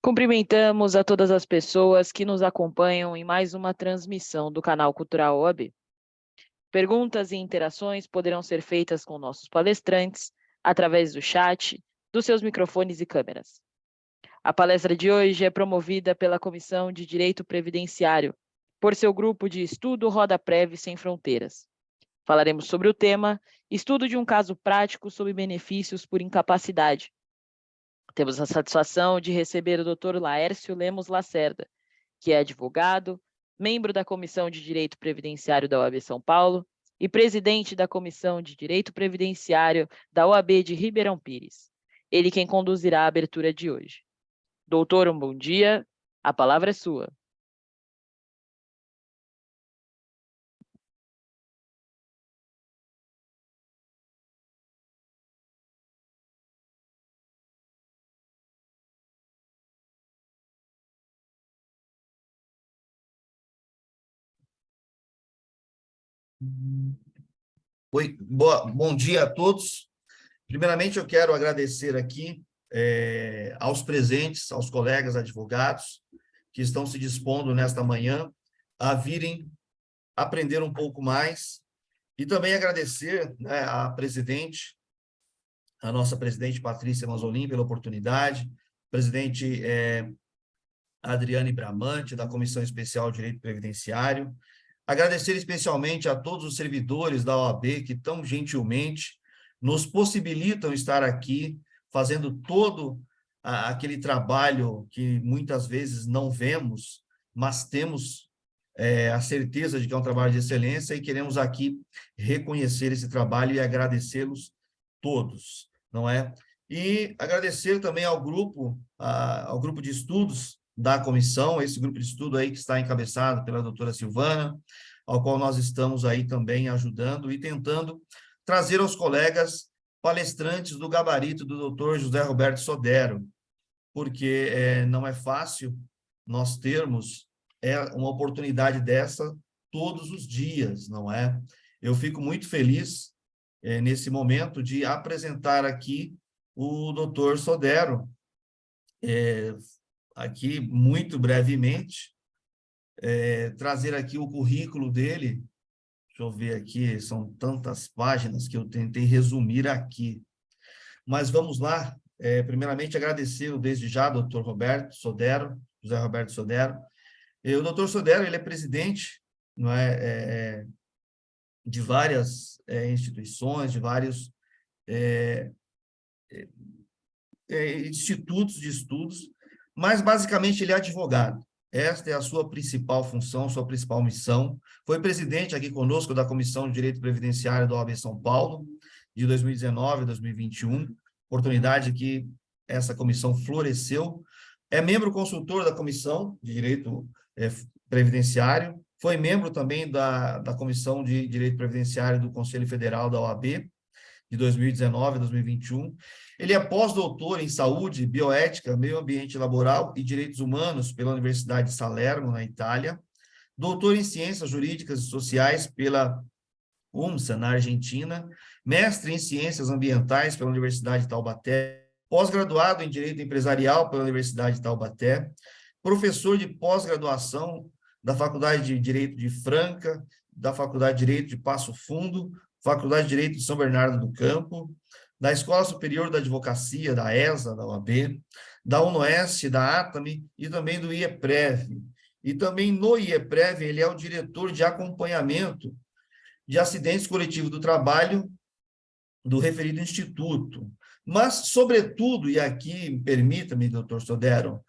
Cumprimentamos a todas as pessoas que nos acompanham em mais uma transmissão do canal Cultural OAB. Perguntas e interações poderão ser feitas com nossos palestrantes através do chat, dos seus microfones e câmeras. A palestra de hoje é promovida pela Comissão de Direito Previdenciário, por seu grupo de estudo Roda Prev Sem Fronteiras. Falaremos sobre o tema Estudo de um caso prático sobre benefícios por incapacidade. Temos a satisfação de receber o Dr. Laércio Lemos Lacerda, que é advogado, membro da Comissão de Direito Previdenciário da OAB São Paulo e presidente da Comissão de Direito Previdenciário da OAB de Ribeirão Pires. Ele quem conduzirá a abertura de hoje. Doutor, um bom dia. A palavra é sua. Oi, bom dia a todos. Primeiramente, eu quero agradecer aqui aos presentes, aos colegas advogados que estão se dispondo nesta manhã a virem aprender um pouco mais e também agradecer, né, a nossa presidente Patrícia Mazzolin pela oportunidade, presidente Adriane Bramante, da Comissão Especial de Direito Previdenciário. Agradecer especialmente a todos os servidores da OAB que tão gentilmente nos possibilitam estar aqui fazendo todo aquele trabalho que muitas vezes não vemos, mas temos a certeza de que é um trabalho de excelência e queremos aqui reconhecer esse trabalho e agradecê-los todos, não é? E agradecer também ao grupo de estudos da comissão, esse grupo de estudo aí que está encabeçado pela doutora Silvana, ao qual nós estamos aí também ajudando e tentando trazer aos colegas palestrantes do gabarito do doutor José Roberto Sodero, porque não é fácil nós termos uma oportunidade dessa todos os dias, não é? Eu fico muito feliz nesse momento de apresentar aqui o doutor Sodero, aqui muito brevemente, trazer aqui o currículo dele. Deixa eu ver aqui, são tantas páginas que eu tentei resumir aqui. Mas vamos lá. Primeiramente, agradecer desde já ao doutor Roberto Sodero, José Roberto Sodero. O doutor Sodero, ele é presidente, não é, de várias instituições, de vários institutos de estudos, mas basicamente ele é advogado. Esta é a sua principal função, sua principal missão. Foi presidente aqui conosco da Comissão de Direito Previdenciário da OAB São Paulo, de 2019 a 2021, oportunidade que essa comissão floresceu. É membro consultor da Comissão de Direito Previdenciário, foi membro também da Comissão de Direito Previdenciário do Conselho Federal da OAB, de 2019 a 2021. Ele é pós-doutor em Saúde, Bioética, Meio Ambiente Laboral e Direitos Humanos pela Universidade de Salerno, na Itália. Doutor em Ciências Jurídicas e Sociais pela UMSA, na Argentina. Mestre em Ciências Ambientais pela Universidade de Taubaté. Pós-graduado em Direito Empresarial pela Universidade de Taubaté. Professor de pós-graduação da Faculdade de Direito de Franca, da Faculdade de Direito de Passo Fundo, Faculdade de Direito de São Bernardo do Campo, da Escola Superior da Advocacia, da ESA, da OAB, da UNOEST, da ATAME e também do IEPREV. E também no IEPREV ele é o diretor de acompanhamento de acidentes coletivos do trabalho do referido instituto. Mas, sobretudo, e aqui permita-me, doutor Sodero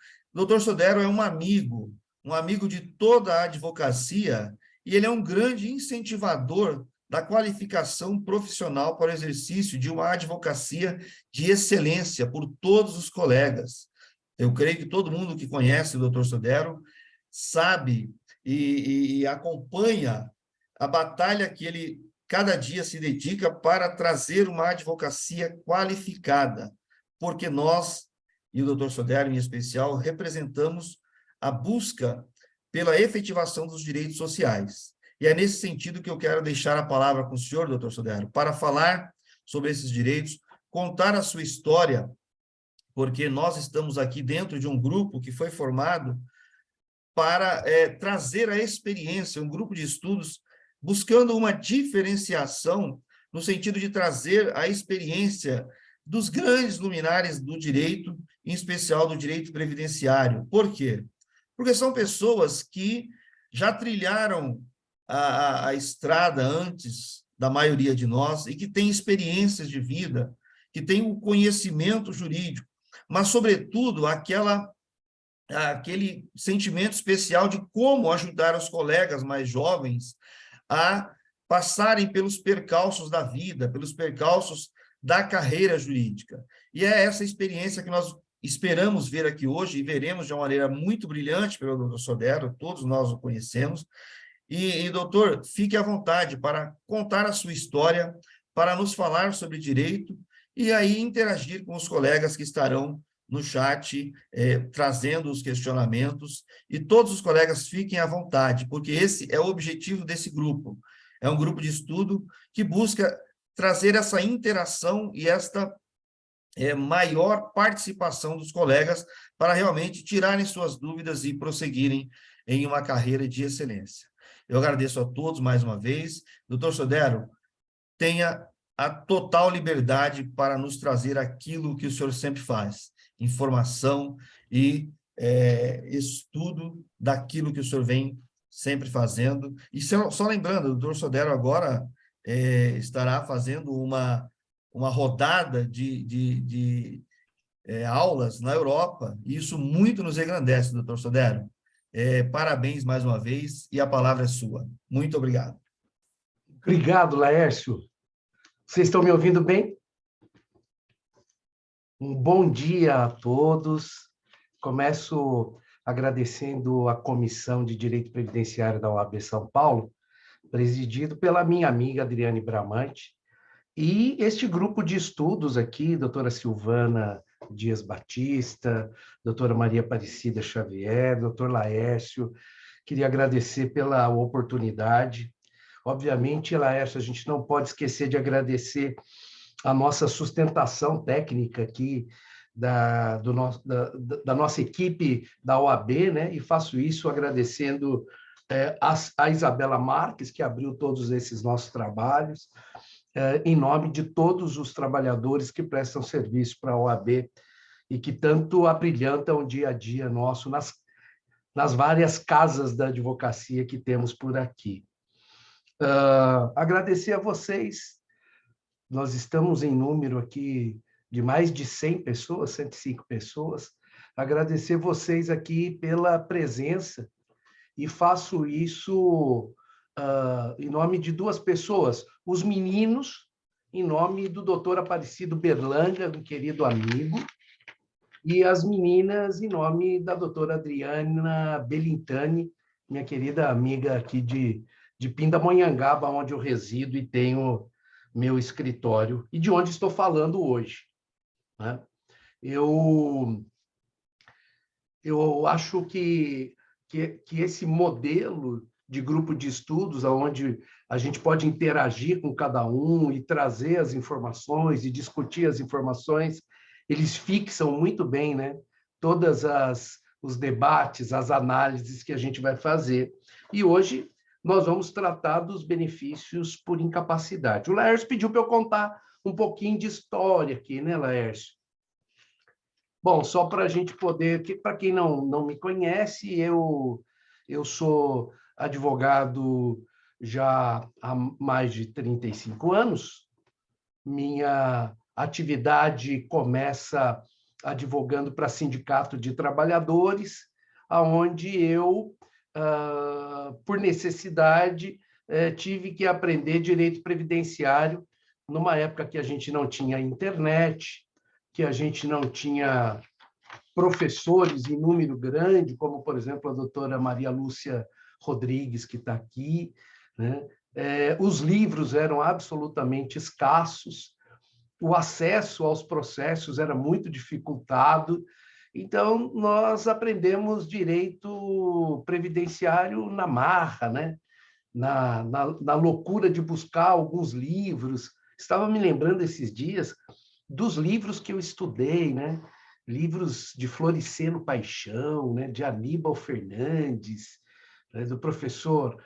é um amigo de toda a advocacia, e ele é um grande incentivador da qualificação profissional para o exercício de uma advocacia de excelência por todos os colegas. Eu creio que todo mundo que conhece o doutor Sodero sabe e acompanha a batalha que ele cada dia se dedica para trazer uma advocacia qualificada, porque nós, e o doutor Sodero em especial, representamos a busca pela efetivação dos direitos sociais. E é nesse sentido que eu quero deixar a palavra com o senhor, doutor Sodero, para falar sobre esses direitos, contar a sua história porque nós estamos aqui dentro de um grupo que foi formado para trazer a experiência, um grupo de estudos buscando uma diferenciação no sentido de trazer a experiência dos grandes luminares do direito, em especial do direito previdenciário. Por quê? Porque são pessoas que já trilharam a estrada antes da maioria de nós e que têm experiências de vida, que têm o conhecimento jurídico, mas, sobretudo, aquele sentimento especial de como ajudar os colegas mais jovens a passarem pelos percalços da vida, pelos percalços da carreira jurídica. E é essa experiência que nós esperamos ver aqui hoje, e veremos de uma maneira muito brilhante pelo doutor Sodero, todos nós o conhecemos. Doutor, fique à vontade para contar a sua história, para nos falar sobre direito, e aí interagir com os colegas que estarão no chat, trazendo os questionamentos, e todos os colegas fiquem à vontade, porque esse é o objetivo desse grupo. É um grupo de estudo que busca trazer essa interação e esta maior participação dos colegas para realmente tirarem suas dúvidas e prosseguirem em uma carreira de excelência. Eu agradeço a todos mais uma vez. Doutor Sodero, tenha a total liberdade para nos trazer aquilo que o senhor sempre faz, informação e estudo daquilo que o senhor vem sempre fazendo. E só lembrando, o doutor Sodero agora estará fazendo uma rodada de aulas na Europa, e isso muito nos engrandece, doutor Sodero. Parabéns mais uma vez, e a palavra é sua. Muito obrigado. Obrigado, Laércio. Vocês estão me ouvindo bem? Um bom dia a todos. Começo agradecendo a Comissão de Direito Previdenciário da OAB São Paulo, presidido pela minha amiga Adriane Bramante, e este grupo de estudos aqui, doutora Silvana Dias Batista, doutora Maria Aparecida Xavier, doutor Laércio. Queria agradecer pela oportunidade. Obviamente, Laércio, a gente não pode esquecer de agradecer a nossa sustentação técnica aqui da nossa equipe da OAB, né? E faço isso agradecendo a Isabela Marques, que abriu todos esses nossos trabalhos, em nome de todos os trabalhadores que prestam serviço para a OAB e que tanto abrilhantam o dia a dia nosso nas várias casas da advocacia que temos por aqui. Agradecer a vocês. Nós estamos em número aqui de mais de 100 pessoas, 105 pessoas. Agradecer vocês aqui pela presença, e faço isso em nome de duas pessoas. Os meninos, em nome do doutor Aparecido Berlanga, um querido amigo, e as meninas, em nome da doutora Adriana Belintani, minha querida amiga aqui de Pindamonhangaba, onde eu resido e tenho meu escritório, e de onde estou falando hoje, né? Eu acho que esse modelo de grupo de estudos, onde a gente pode interagir com cada um e trazer as informações e discutir as informações, eles fixam muito bem, né, todas os debates, as análises que a gente vai fazer. E hoje nós vamos tratar dos benefícios por incapacidade. O Laércio pediu para eu contar um pouquinho de história aqui, né, Laércio? Bom, só para a gente poder... Para quem não me conhece, eu sou advogado já há mais de 35 anos. Minha atividade começa advogando para sindicato de trabalhadores, onde eu, por necessidade, tive que aprender direito previdenciário numa época que a gente não tinha internet, que a gente não tinha professores em número grande, como, por exemplo, a doutora Maria Lúcia Rodrigues, que está aqui, né? Os livros eram absolutamente escassos, o acesso aos processos era muito dificultado, então nós aprendemos direito previdenciário na marra, né? na loucura de buscar alguns livros. Estava me lembrando esses dias dos livros que eu estudei, né? livros de Floriceno Paixão, né, de Aníbal Fernandes, né, do professor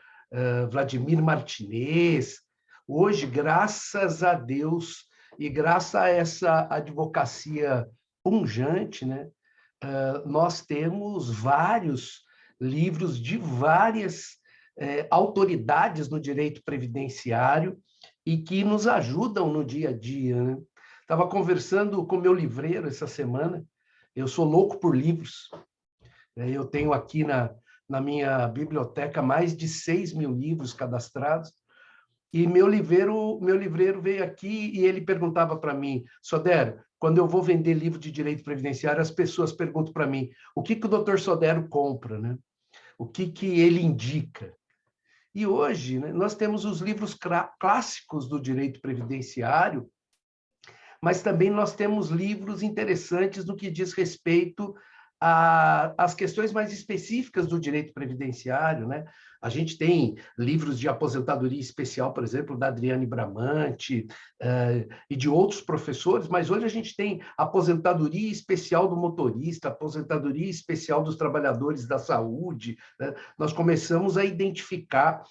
Vladimir Martinez. Hoje, graças a Deus e graças a essa advocacia pungente, né, nós temos vários livros de várias autoridades no direito previdenciário e que nos ajudam no dia a dia, né? Estava conversando com meu livreiro essa semana. Eu sou louco por livros. Eu tenho aqui na minha biblioteca mais de 6.000 livros cadastrados. E meu livreiro veio aqui e ele perguntava para mim: Sodero, quando eu vou vender livro de direito previdenciário, as pessoas perguntam para mim o que o doutor Sodero compra, né? O que ele indica. E hoje, né, nós temos os livros clássicos do direito previdenciário, mas também nós temos livros interessantes no que diz respeito às questões mais específicas do direito previdenciário, né? A gente tem livros de aposentadoria especial, por exemplo, da Adriane Bramante, e de outros professores, mas hoje a gente tem aposentadoria especial do motorista, aposentadoria especial dos trabalhadores da saúde, né? Nós começamos a identificar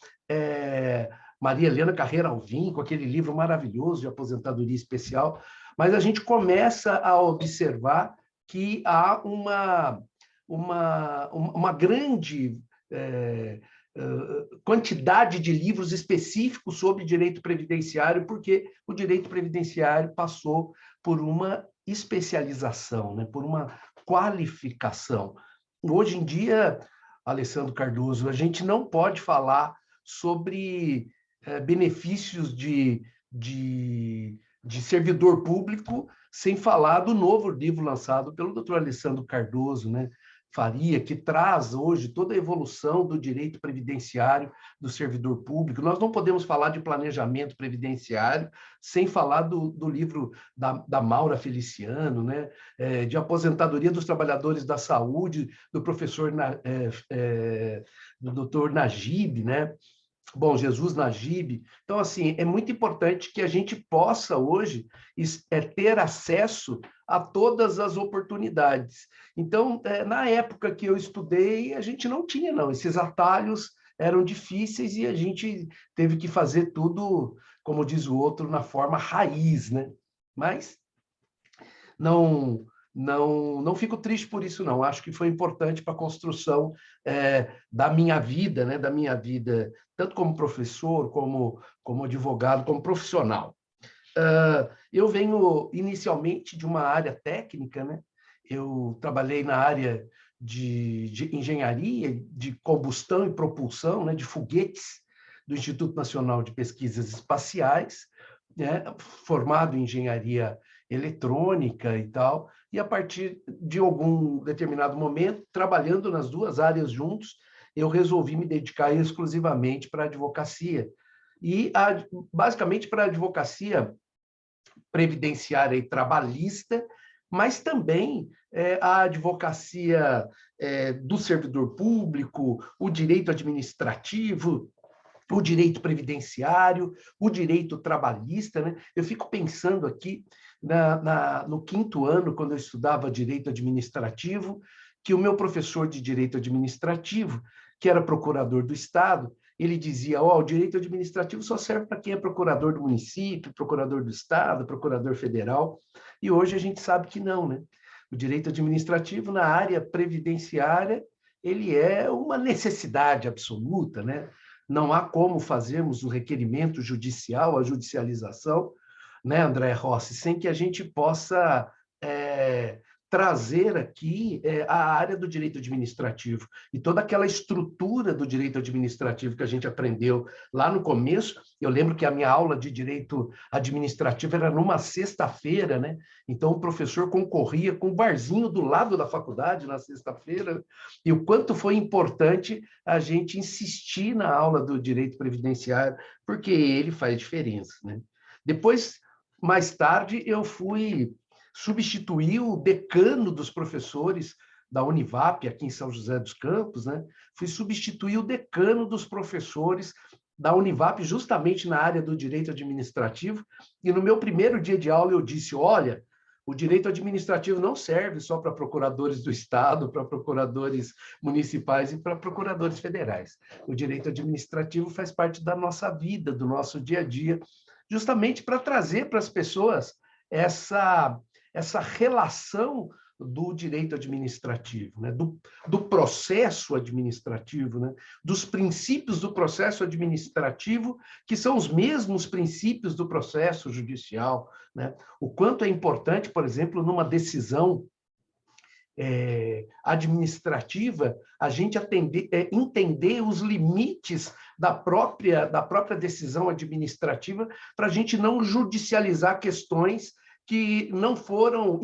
Maria Helena Carreira Alvim, com aquele livro maravilhoso de aposentadoria especial, mas a gente começa a observar que há uma grande quantidade de livros específicos sobre direito previdenciário, porque o direito previdenciário passou por uma especialização, né, por uma qualificação. Hoje em dia, Alessandro Cardoso, a gente não pode falar sobre benefícios de servidor público sem falar do novo livro lançado pelo Dr. Alessandro Cardoso, né, Faria, que traz hoje toda a evolução do direito previdenciário do servidor público. Nós não podemos falar de planejamento previdenciário sem falar do livro da Maura Feliciano, né, de aposentadoria dos trabalhadores da saúde, do professor do Dr. Najib, né? Bom Jesus Najib. Então, assim, é muito importante que a gente possa hoje ter acesso a todas as oportunidades. Então, na época que eu estudei, a gente não tinha, não. Esses atalhos eram difíceis e a gente teve que fazer tudo, como diz o outro, na forma raiz, né? Mas não fico triste por isso, não. Acho que foi importante para a construção da minha vida, né? Da minha vida, tanto como professor, como advogado, como profissional. Eu venho inicialmente de uma área técnica, né? Eu trabalhei na área de engenharia, de combustão e propulsão, né? De foguetes, do Instituto Nacional de Pesquisas Espaciais, né? Formado em engenharia eletrônica e tal, e a partir de algum determinado momento, trabalhando nas duas áreas juntos, eu resolvi me dedicar exclusivamente para a advocacia, e basicamente para a advocacia previdenciária e trabalhista, mas também a advocacia do servidor público, o direito administrativo, o direito previdenciário, o direito trabalhista, né? Eu fico pensando aqui no 5º ano, quando eu estudava direito administrativo, que o meu professor de direito administrativo, que era procurador do Estado, ele dizia: o direito administrativo só serve para quem é procurador do município, procurador do Estado, procurador federal. E hoje a gente sabe que não, né? O direito administrativo, na área previdenciária, ele é uma necessidade absoluta, né? Não há como fazermos o requerimento judicial, a judicialização, né, André Rossi, sem que a gente possa trazer aqui a área do direito administrativo e toda aquela estrutura do direito administrativo que a gente aprendeu lá no começo. Eu lembro que a minha aula de direito administrativo era numa sexta-feira, né? Então o professor concorria com o barzinho do lado da faculdade na sexta-feira, e o quanto foi importante a gente insistir na aula do direito previdenciário, porque ele faz diferença, né? Depois, mais tarde, eu fui substituir o decano dos professores da Univap, aqui em São José dos Campos, né? Fui substituir o decano dos professores da Univap, justamente na área do direito administrativo, e no meu primeiro dia de aula eu disse: olha, O direito administrativo não serve só para procuradores do Estado, para procuradores municipais e para procuradores federais. O direito administrativo faz parte da nossa vida, do nosso dia a dia, justamente para trazer para as pessoas essa relação do direito administrativo, né? do processo administrativo, né? Dos princípios do processo administrativo, que são os mesmos princípios do processo judicial, né? O quanto é importante, por exemplo, numa decisão administrativa, a gente entender os limites da própria decisão administrativa, para a gente não judicializar questões que não foram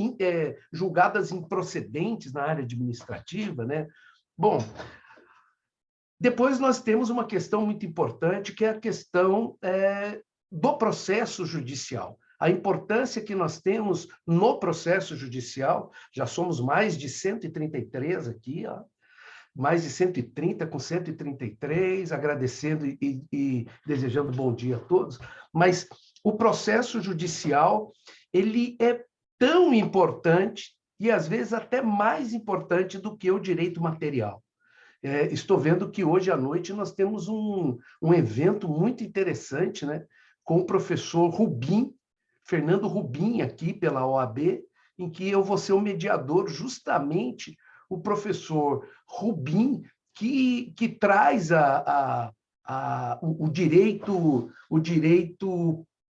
julgadas improcedentes na área administrativa, né? Bom, depois nós temos uma questão muito importante, que é a questão do processo judicial. A importância que nós temos no processo judicial, já somos mais de 133 aqui, ó, mais de 130 com 133, agradecendo e desejando bom dia a todos, mas o processo judicial, ele é tão importante e, às vezes, até mais importante do que o direito material. Estou vendo que hoje à noite nós temos um evento muito interessante, né, com o professor Rubim, Fernando Rubim, aqui pela OAB, em que eu vou ser o mediador, justamente o professor Rubim, que traz o direito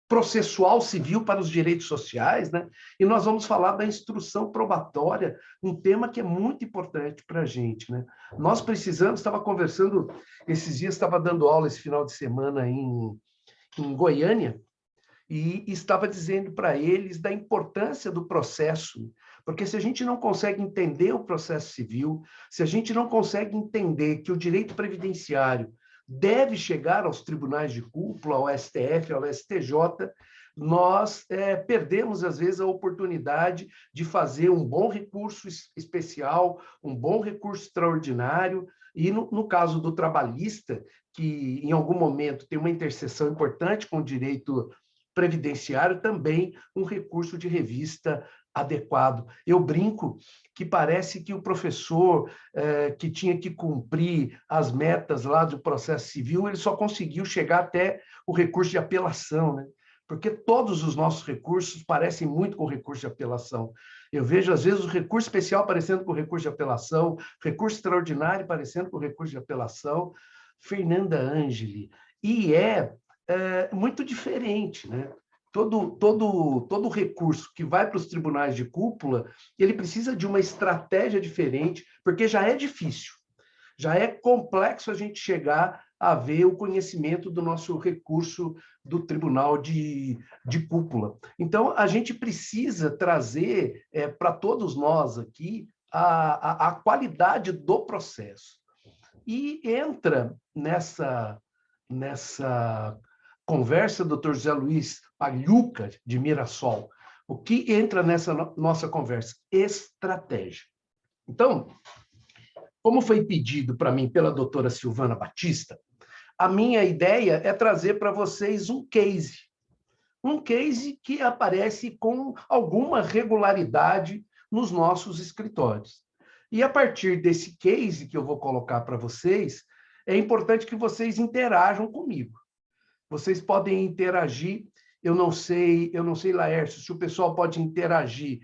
processual civil para os direitos sociais, né? E nós vamos falar da instrução probatória, um tema que é muito importante para a gente, né? Nós precisamos, estava conversando, esses dias estava dando aula esse final de semana em Goiânia, e estava dizendo para eles da importância do processo, porque se a gente não consegue entender o processo civil, se a gente não consegue entender que o direito previdenciário deve chegar aos tribunais de cúpula, ao STF, ao STJ, nós perdemos, às vezes, a oportunidade de fazer um bom recurso especial, um bom recurso extraordinário, e no caso do trabalhista, que em algum momento tem uma interseção importante com o direito previdenciário, também um recurso de revista adequado. Eu brinco que parece que o professor que tinha que cumprir as metas lá do processo civil, ele só conseguiu chegar até o recurso de apelação, né? Porque todos os nossos recursos parecem muito com o recurso de apelação. Eu vejo, às vezes, o recurso especial parecendo com o recurso de apelação, recurso extraordinário parecendo com o recurso de apelação. Fernanda Angeli. E muito diferente, né? Todo recurso que vai para os tribunais de cúpula, ele precisa de uma estratégia diferente, porque já é difícil, já é complexo a gente chegar a ver o conhecimento do nosso recurso do tribunal de cúpula. Então, a gente precisa trazer para todos nós aqui a qualidade do processo. E entra nessa conversa, doutor José Luiz Pagliuca, de Mirassol, o que entra nessa nossa conversa? Estratégia. Então, como foi pedido para mim pela doutora Silvana Batista, a minha ideia é trazer para vocês um case que aparece com alguma regularidade nos nossos escritórios. E a partir desse case que eu vou colocar para vocês, é importante que vocês interajam comigo. Vocês podem interagir, eu não sei, Laércio, se o pessoal pode interagir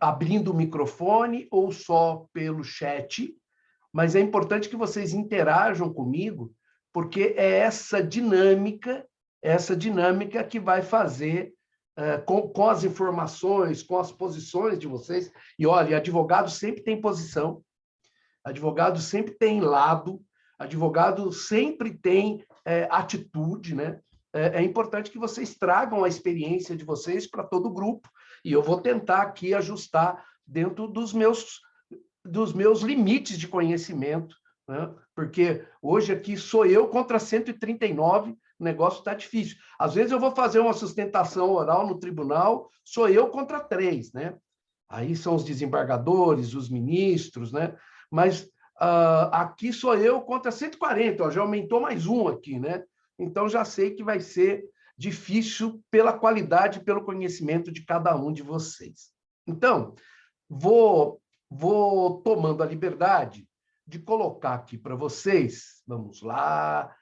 abrindo o microfone ou só pelo chat, mas é importante que vocês interajam comigo, porque é essa dinâmica que vai fazer com as informações, com as posições de vocês. E olha, advogado sempre tem posição, advogado sempre tem lado, advogado sempre tem atitude, né? É importante que vocês tragam a experiência de vocês para todo o grupo, e eu vou tentar aqui ajustar dentro dos meus limites de conhecimento, né? Porque hoje aqui sou eu contra 139, o negócio está difícil. Às vezes eu vou fazer uma sustentação oral no tribunal, sou eu contra 3, né? Aí são os desembargadores, os ministros, né? Mas aqui sou eu contra 140, ó, já aumentou mais um aqui, né? Então já sei que vai ser difícil pela qualidade e pelo conhecimento de cada um de vocês. Então, vou tomando a liberdade de colocar aqui para vocês. Vamos lá.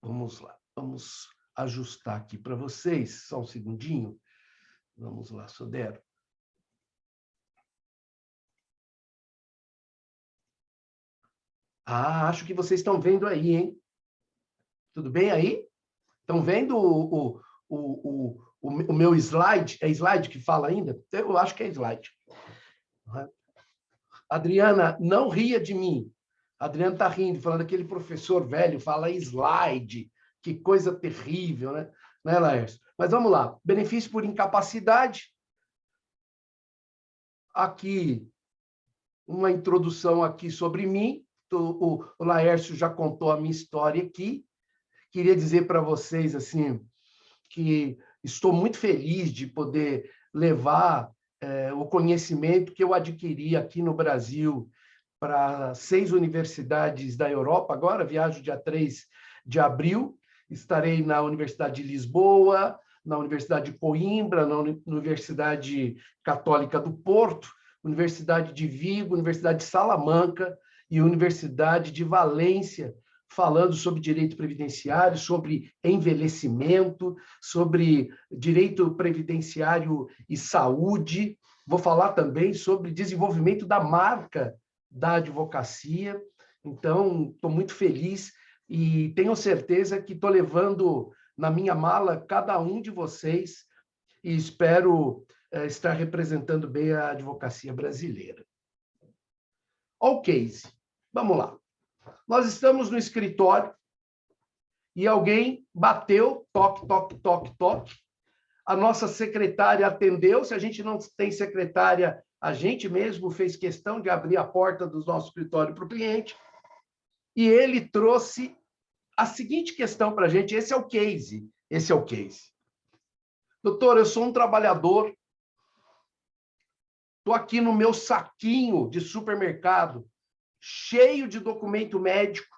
Vamos ajustar aqui para vocês. Só um segundinho. Vamos lá, Sodero. Acho que vocês estão vendo aí, hein? Tudo bem aí? Estão vendo o meu slide? É slide que fala ainda? Eu acho que é slide. Adriana, não ria de mim. Adriana está rindo, falando aquele professor velho fala slide. Que coisa terrível, né? Né, Laércio? Mas vamos lá. Benefício por incapacidade. Aqui, uma introdução aqui sobre mim. O Laércio já contou a minha história aqui. Queria dizer para vocês assim que estou muito feliz de poder levar o conhecimento que eu adquiri aqui no Brasil para 6 universidades da Europa. Agora viajo dia 3 de abril, estarei na Universidade de Lisboa, na Universidade de Coimbra, na Universidade Católica do Porto, Universidade de Vigo, Universidade de Salamanca e Universidade de Valência, falando sobre direito previdenciário, sobre envelhecimento, sobre direito previdenciário e saúde. Vou falar também sobre desenvolvimento da marca da advocacia. Então, estou muito feliz e tenho certeza que estou levando na minha mala cada um de vocês e espero estar representando bem a advocacia brasileira. Olha o case. Vamos lá. Nós estamos no escritório e alguém bateu, toque, toque, toque, toque. A nossa secretária atendeu. Se a gente não tem secretária, a gente mesmo fez questão de abrir a porta do nosso escritório para o cliente. E ele trouxe a seguinte questão para a gente. Esse é o case. Esse é o case. Doutor, eu sou um trabalhador. Estou aqui no meu saquinho de supermercado, cheio de documento médico.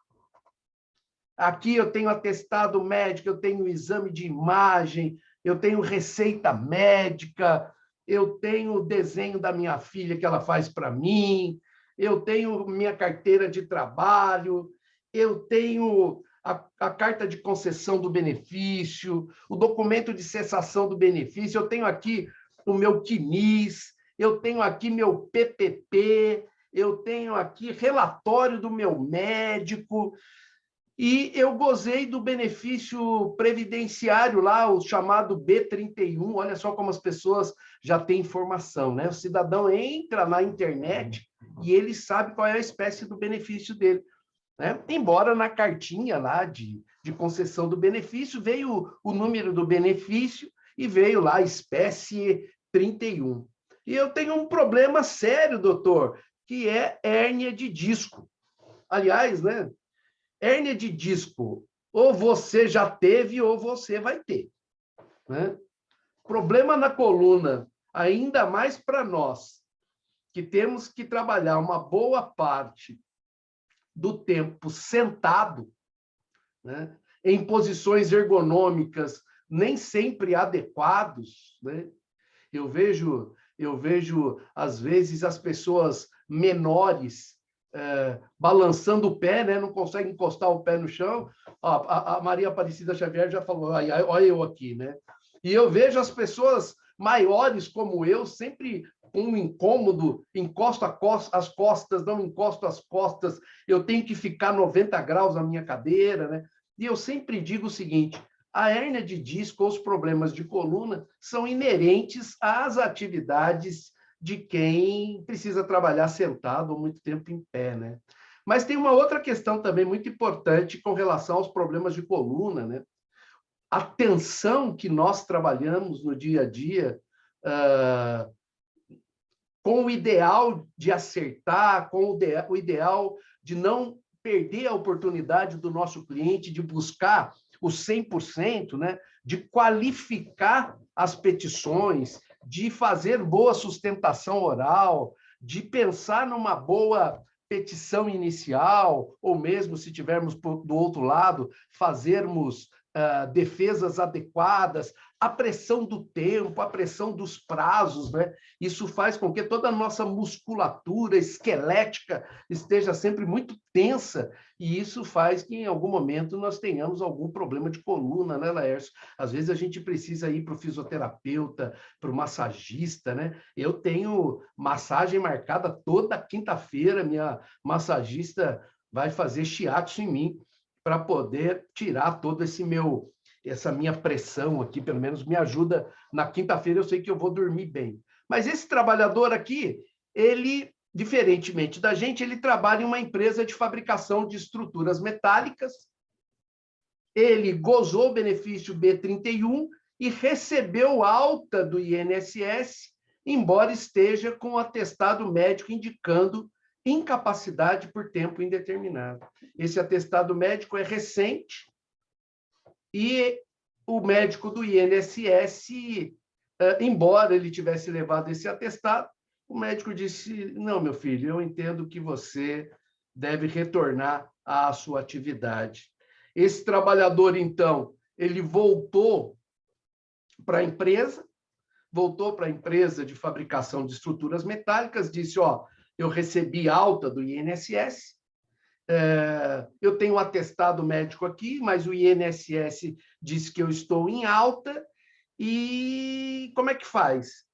Aqui eu tenho atestado médico, eu tenho exame de imagem, eu tenho receita médica, eu tenho o desenho da minha filha que ela faz para mim, eu tenho minha carteira de trabalho, eu tenho a carta de concessão do benefício, o documento de cessação do benefício, eu tenho aqui o meu CNIS, eu tenho aqui meu PPP, eu tenho aqui relatório do meu médico, e eu gozei do benefício previdenciário lá, o chamado B31. Olha só como as pessoas já têm informação, né? O cidadão entra na internet e ele sabe qual é a espécie do benefício dele, né? Embora na cartinha lá de concessão do benefício veio o número do benefício e veio lá a espécie 31. E eu tenho um problema sério, doutor, que é hérnia de disco. Aliás, né? Hérnia de disco, ou você já teve ou você vai ter, né? Problema na coluna, ainda mais para nós, que temos que trabalhar uma boa parte do tempo sentado, né? Em posições ergonômicas nem sempre adequados, né? Eu vejo, às vezes, as pessoas menores balançando o pé, né? Não consegue encostar o pé no chão. A Maria Aparecida Xavier já falou, olha eu aqui, né? E eu vejo as pessoas maiores como eu, sempre com um incômodo, encosto as costas, não encosto as costas, eu tenho que ficar 90 graus na minha cadeira, né? E eu sempre digo o seguinte, a hérnia de disco ou os problemas de coluna são inerentes às atividades de quem precisa trabalhar sentado ou muito tempo em pé, né? Mas tem uma outra questão também muito importante com relação aos problemas de coluna, né? A tensão que nós trabalhamos no dia a dia, com o ideal de acertar, com o ideal de não perder a oportunidade do nosso cliente de buscar o 100%, né? De qualificar as petições, de fazer boa sustentação oral, de pensar numa boa petição inicial, ou mesmo, se tivermos do outro lado, fazermos defesas adequadas, a pressão do tempo, a pressão dos prazos, né? Isso faz com que toda a nossa musculatura esquelética esteja sempre muito tensa, e isso faz que, em algum momento, nós tenhamos algum problema de coluna, né, Laércio? Às vezes a gente precisa ir para o fisioterapeuta, para o massagista, né? Eu tenho massagem marcada toda quinta-feira, minha massagista vai fazer shiatsu em mim, para poder tirar todo essa minha pressão aqui, pelo menos me ajuda. Na quinta-feira eu sei que eu vou dormir bem. Mas esse trabalhador aqui, ele, diferentemente da gente, ele trabalha em uma empresa de fabricação de estruturas metálicas, ele gozou o benefício B31 e recebeu alta do INSS, embora esteja com atestado médico indicando incapacidade por tempo indeterminado. Esse atestado médico é recente e o médico do INSS, embora ele tivesse levado esse atestado, o médico disse: não, meu filho, eu entendo que você deve retornar à sua atividade. Esse trabalhador, então, ele voltou para a empresa de fabricação de estruturas metálicas, disse: ó, eu recebi alta do INSS, eu tenho um atestado médico aqui, mas o INSS disse que eu estou em alta, e como é que faz?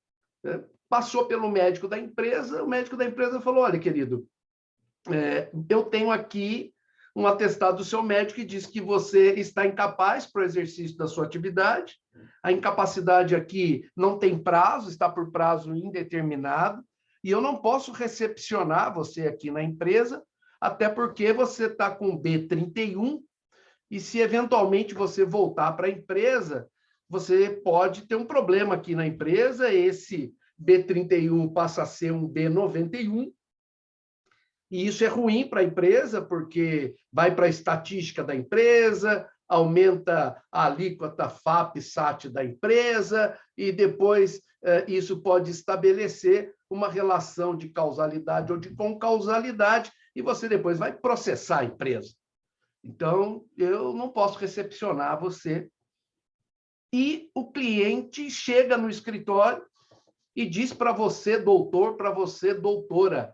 Passou pelo médico da empresa, o médico da empresa falou: olha, querido, eu tenho aqui um atestado do seu médico que diz que você está incapaz para o exercício da sua atividade, a incapacidade aqui não tem prazo, está por prazo indeterminado, e eu não posso recepcionar você aqui na empresa, até porque você está com B31, e se eventualmente você voltar para a empresa, você pode ter um problema aqui na empresa, esse B31 passa a ser um B91, e isso é ruim para a empresa, porque vai para a estatística da empresa, aumenta a alíquota FAP-SAT da empresa, e depois isso pode estabelecer uma relação de causalidade ou de concausalidade, e você depois vai processar a empresa. Então, eu não posso recepcionar você. E o cliente chega no escritório e diz para você, doutor, para você, doutora: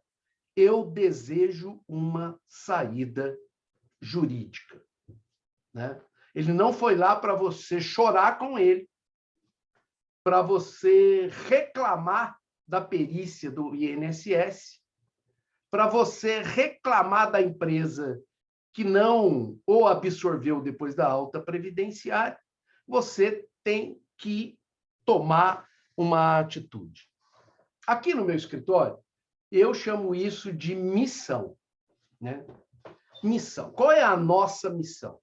eu desejo uma saída jurídica. Né? Ele não foi lá para você chorar com ele, para você reclamar da perícia do INSS, para você reclamar da empresa que não o absorveu depois da alta previdenciária. Você tem que tomar uma atitude. Aqui no meu escritório, eu chamo isso de missão, né? Missão. Qual é a nossa missão?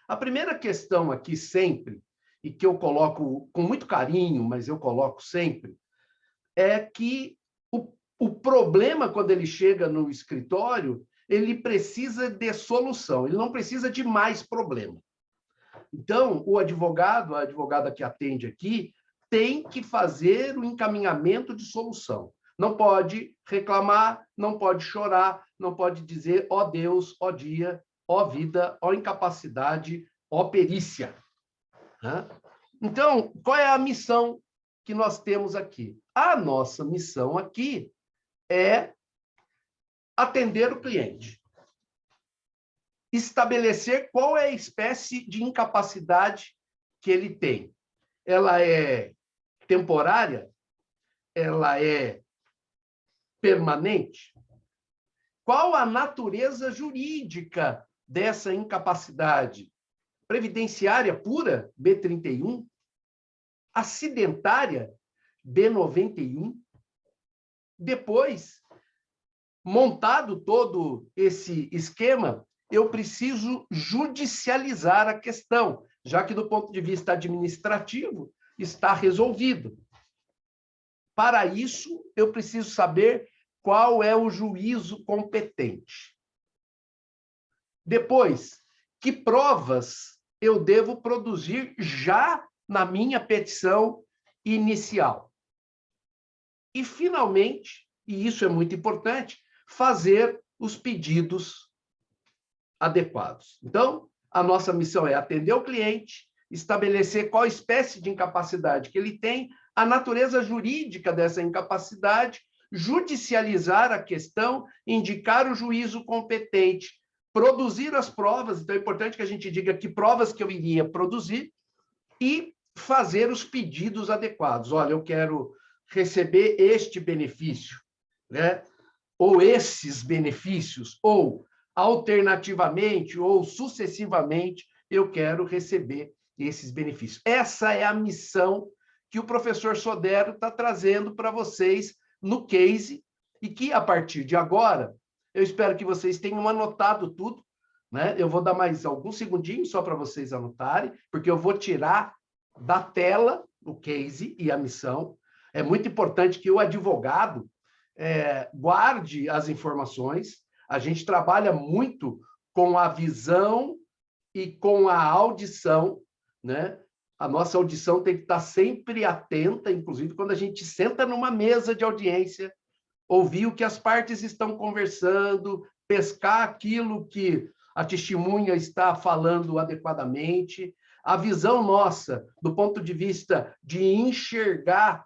A primeira questão aqui sempre, e que eu coloco com muito carinho, mas eu coloco sempre, é que o problema, quando ele chega no escritório, ele precisa de solução, ele não precisa de mais problema. Então, o advogado, a advogada que atende aqui, tem que fazer o encaminhamento de solução. Não pode reclamar, não pode chorar, não pode dizer ó Deus, ó dia, ó vida, ó incapacidade, ó perícia. Então, qual é a missão que nós temos aqui? A nossa missão aqui é atender o cliente, estabelecer qual é a espécie de incapacidade que ele tem. Ela é temporária? Ela é permanente? Qual a natureza jurídica dessa incapacidade? Previdenciária pura, B31? Acidentária, B91? Depois, montado todo esse esquema, eu preciso judicializar a questão, já que, do ponto de vista administrativo, está resolvido. Para isso, eu preciso saber qual é o juízo competente. Depois, que provas eu devo produzir já na minha petição inicial. E, finalmente, e isso é muito importante, fazer os pedidos adequados. Então, A nossa missão é atender o cliente, estabelecer qual espécie de incapacidade que ele tem, a natureza jurídica dessa incapacidade, judicializar a questão, indicar o juízo competente, produzir as provas, então é importante que a gente diga que provas que eu iria produzir e fazer os pedidos adequados. Olha, eu quero receber este benefício, né? Ou esses benefícios, ou alternativamente, ou sucessivamente, eu quero receber esses benefícios. Essa é a missão que o professor Sodero está trazendo para vocês no case, e que, a partir de agora, eu espero que vocês tenham anotado tudo, né? Eu vou dar mais alguns segundinhos só para vocês anotarem, porque eu vou tirar da tela o case e a missão. É muito importante que o advogado guarde as informações. A gente trabalha muito com a visão e com a audição, né? A nossa audição tem que estar sempre atenta, inclusive quando a gente senta numa mesa de audiência, ouvir o que as partes estão conversando, pescar aquilo que a testemunha está falando adequadamente. A visão nossa, do ponto de vista de enxergar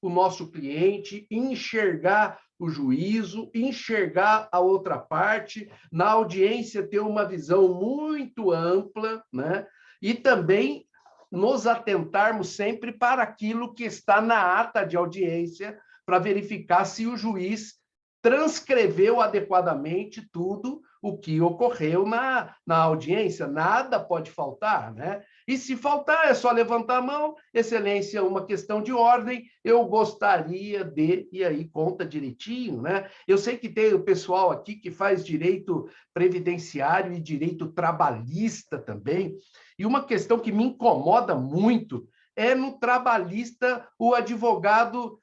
o nosso cliente, enxergar o juízo, enxergar a outra parte, na audiência ter uma visão muito ampla, né? E também nos atentarmos sempre para aquilo que está na ata de audiência, para verificar se o juiz transcreveu adequadamente tudo o que ocorreu na audiência. Nada pode faltar, né? E se faltar, é só levantar a mão. Excelência, uma questão de ordem, eu gostaria de... E aí conta direitinho, né? Eu sei que tem o pessoal aqui que faz direito previdenciário e direito trabalhista também, e uma questão que me incomoda muito é no trabalhista o advogado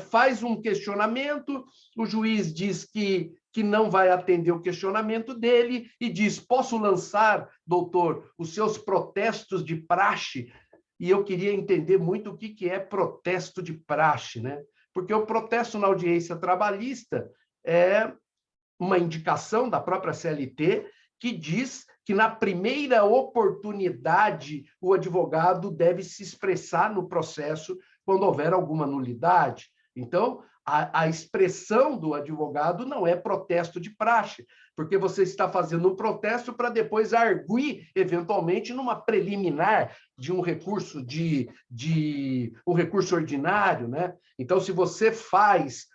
faz um questionamento, o juiz diz que não vai atender o questionamento dele e diz, posso lançar, doutor, os seus protestos de praxe? E eu queria entender muito o que é protesto de praxe, né? Porque o protesto na audiência trabalhista é uma indicação da própria CLT que diz que na primeira oportunidade o advogado deve se expressar no processo quando houver alguma nulidade. Então, a expressão do advogado não é protesto de praxe, porque você está fazendo um protesto para depois arguir, eventualmente, numa preliminar de um recurso um recurso ordinário, né? Então, se você faz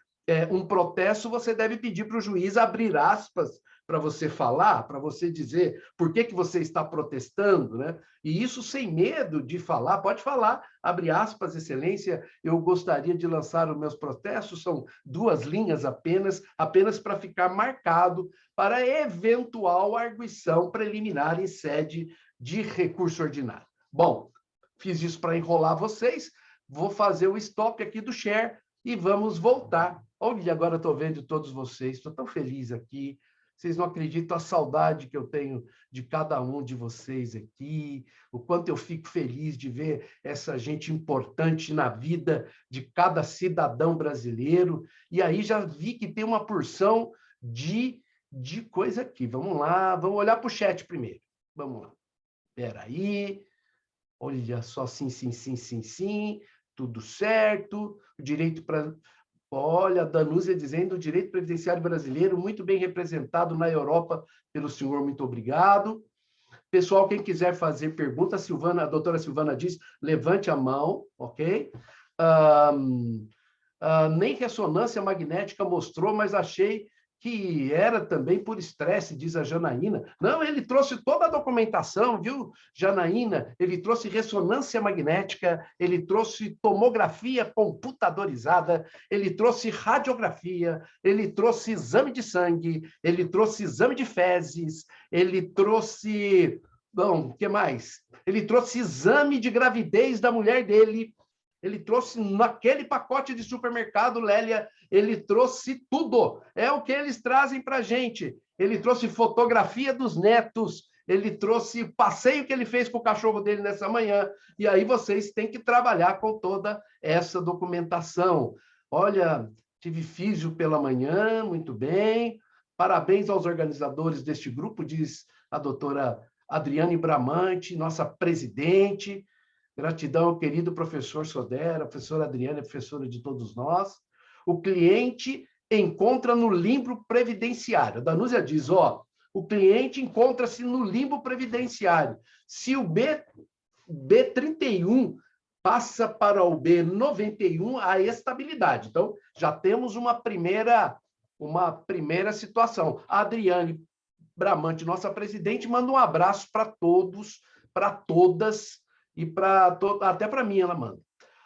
um protesto, você deve pedir para o juiz abrir aspas para você falar, para você dizer por que você está protestando, né? E isso sem medo de falar, pode falar, abre aspas, excelência, eu gostaria de lançar os meus protestos, são 2 linhas apenas para ficar marcado para eventual arguição preliminar em sede de recurso ordinário. Bom, fiz isso para enrolar vocês, vou fazer o stop aqui do share e vamos voltar. Olha, agora estou vendo todos vocês, estou tão feliz aqui. Vocês não acreditam a saudade que eu tenho de cada um de vocês aqui, o quanto eu fico feliz de ver essa gente importante na vida de cada cidadão brasileiro. E aí já vi que tem uma porção de coisa aqui. Vamos lá, vamos olhar para o chat primeiro. Vamos lá. Espera aí. Olha só, sim, tudo certo. O direito para... Olha, a Danúzia dizendo o direito previdenciário brasileiro muito bem representado na Europa pelo senhor, muito obrigado. Pessoal, quem quiser fazer pergunta, a doutora Silvana diz, levante a mão, ok? Nem ressonância magnética mostrou, mas achei que era também por estresse, diz a Janaína. Não, ele trouxe toda a documentação, viu, Janaína? Ele trouxe ressonância magnética, ele trouxe tomografia computadorizada, ele trouxe radiografia, ele trouxe exame de sangue, ele trouxe exame de fezes, ele trouxe... Bom, o que mais? Ele trouxe exame de gravidez da mulher dele, ele trouxe naquele pacote de supermercado, Lélia, ele trouxe tudo. É o que eles trazem para a gente. Ele trouxe fotografia dos netos, ele trouxe passeio que ele fez com o cachorro dele nessa manhã. E aí vocês têm que trabalhar com toda essa documentação. Olha, tive físio pela manhã, muito bem. Parabéns aos organizadores deste grupo, diz a doutora Adriane Bramante, nossa presidente. Gratidão ao querido professor Sodera, professora Adriane, professora de todos nós. O cliente encontra no limbo previdenciário. A Danúzia diz, o cliente encontra-se no limbo previdenciário. Se o B31 passa para o B91, a estabilidade. Então, já temos uma primeira situação. A Adriane Bramante, nossa presidente, manda um abraço para todos, para todas, e até para mim ela manda.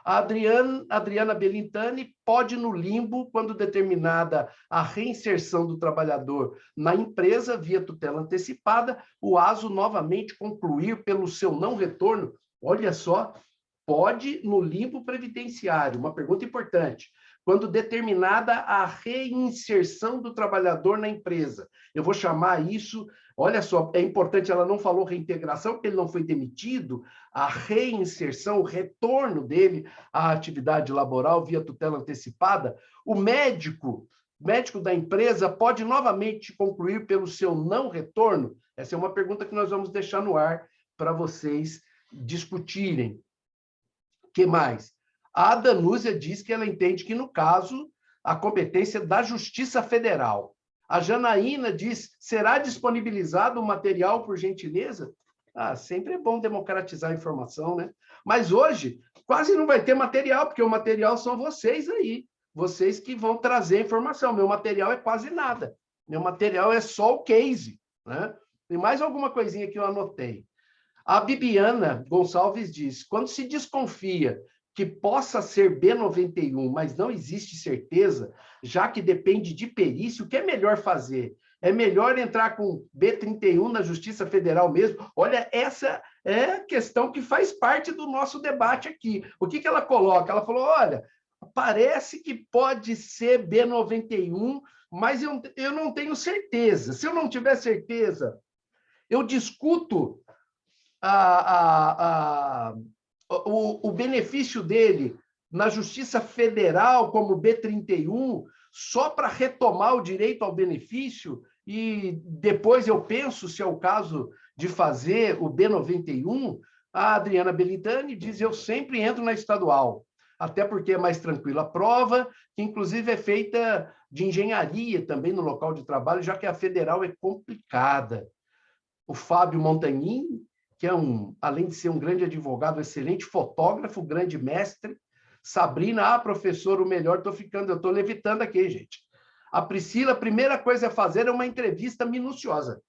A Adriana Belintani pode, no limbo, quando determinada a reinserção do trabalhador na empresa via tutela antecipada, o ASO novamente concluir pelo seu não retorno. Olha só, pode no limbo previdenciário. Uma pergunta importante. Quando determinada a reinserção do trabalhador na empresa. Eu vou chamar isso, olha só, é importante, ela não falou reintegração, porque ele não foi demitido, a reinserção, o retorno dele à atividade laboral via tutela antecipada, o médico da empresa pode novamente concluir pelo seu não retorno? Essa é uma pergunta que nós vamos deixar no ar para vocês discutirem. O que mais? A Danúzia diz que ela entende que, no caso, a competência é da Justiça Federal. A Janaína diz, será disponibilizado o material, por gentileza? Sempre é bom democratizar a informação, né? Mas hoje, quase não vai ter material, porque o material são vocês aí. Vocês que vão trazer a informação. Meu material é quase nada. Meu material é só o case, né? Tem mais alguma coisinha que eu anotei. A Bibiana Gonçalves diz, quando se desconfia que possa ser B91, mas não existe certeza, já que depende de perícia, o que é melhor fazer? É melhor entrar com B31 na Justiça Federal mesmo? Olha, essa é a questão que faz parte do nosso debate aqui. O que ela coloca? Ela falou, olha, parece que pode ser B91, mas eu não tenho certeza. Se eu não tiver certeza, eu discuto o benefício dele na Justiça Federal como B31 só para retomar o direito ao benefício e depois eu penso se é o caso de fazer o B91. A Adriana Belintani diz, eu sempre entro na estadual, até porque é mais tranquila a prova, que inclusive é feita de engenharia também no local de trabalho, já que a federal é complicada. O Fábio Montagnin, que é além de ser um grande advogado, um excelente fotógrafo, grande mestre. Sabrina, professor, o melhor, eu estou levitando aqui, gente. A Priscila, a primeira coisa a fazer é uma entrevista minuciosa.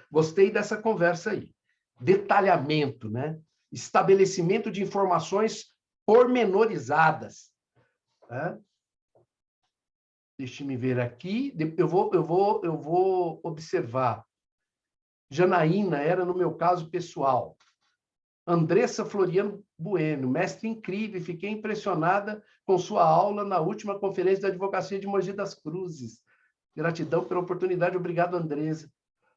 Gostei dessa conversa aí. Detalhamento, né? Estabelecimento de informações pormenorizadas. Né? Deixe-me ver aqui, eu vou observar. Janaína era, no meu caso, pessoal. Andressa Floriano Bueno, mestre incrível, fiquei impressionada com sua aula na última conferência da Advocacia de Mogi das Cruzes. Gratidão pela oportunidade, obrigado, Andressa.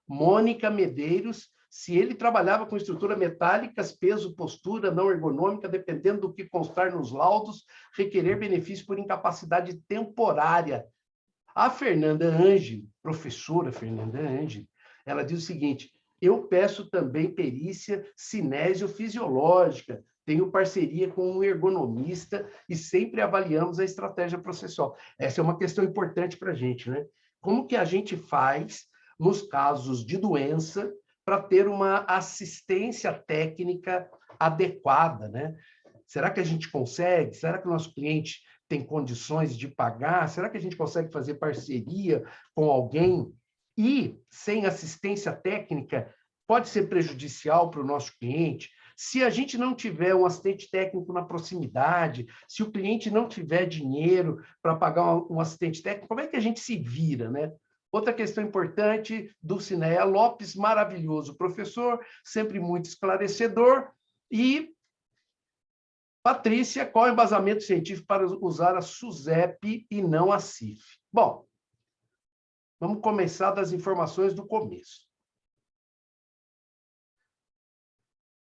Mônica Medeiros, se ele trabalhava com estrutura metálicas, peso, postura não ergonômica, dependendo do que constar nos laudos, requerer benefício por incapacidade temporária. A Fernanda Ângelo, professora Fernanda Ângelo, ela diz o seguinte, eu peço também perícia cinésio-fisiológica, tenho parceria com um ergonomista e sempre avaliamos a estratégia processual. Essa é uma questão importante para a gente, né? Como que a gente faz, nos casos de doença, para ter uma assistência técnica adequada, né? Será que a gente consegue? Será que o nosso cliente tem condições de pagar? Será que a gente consegue fazer parceria com alguém? E, sem assistência técnica, pode ser prejudicial para o nosso cliente. Se a gente não tiver um assistente técnico na proximidade, se o cliente não tiver dinheiro para pagar um assistente técnico, como é que a gente se vira, né? Outra questão importante, Dulcineia Lopes, maravilhoso professor, sempre muito esclarecedor. E, Patrícia, qual é o embasamento científico para usar a SUSEP e não a CIF? Bom, vamos começar das informações do começo.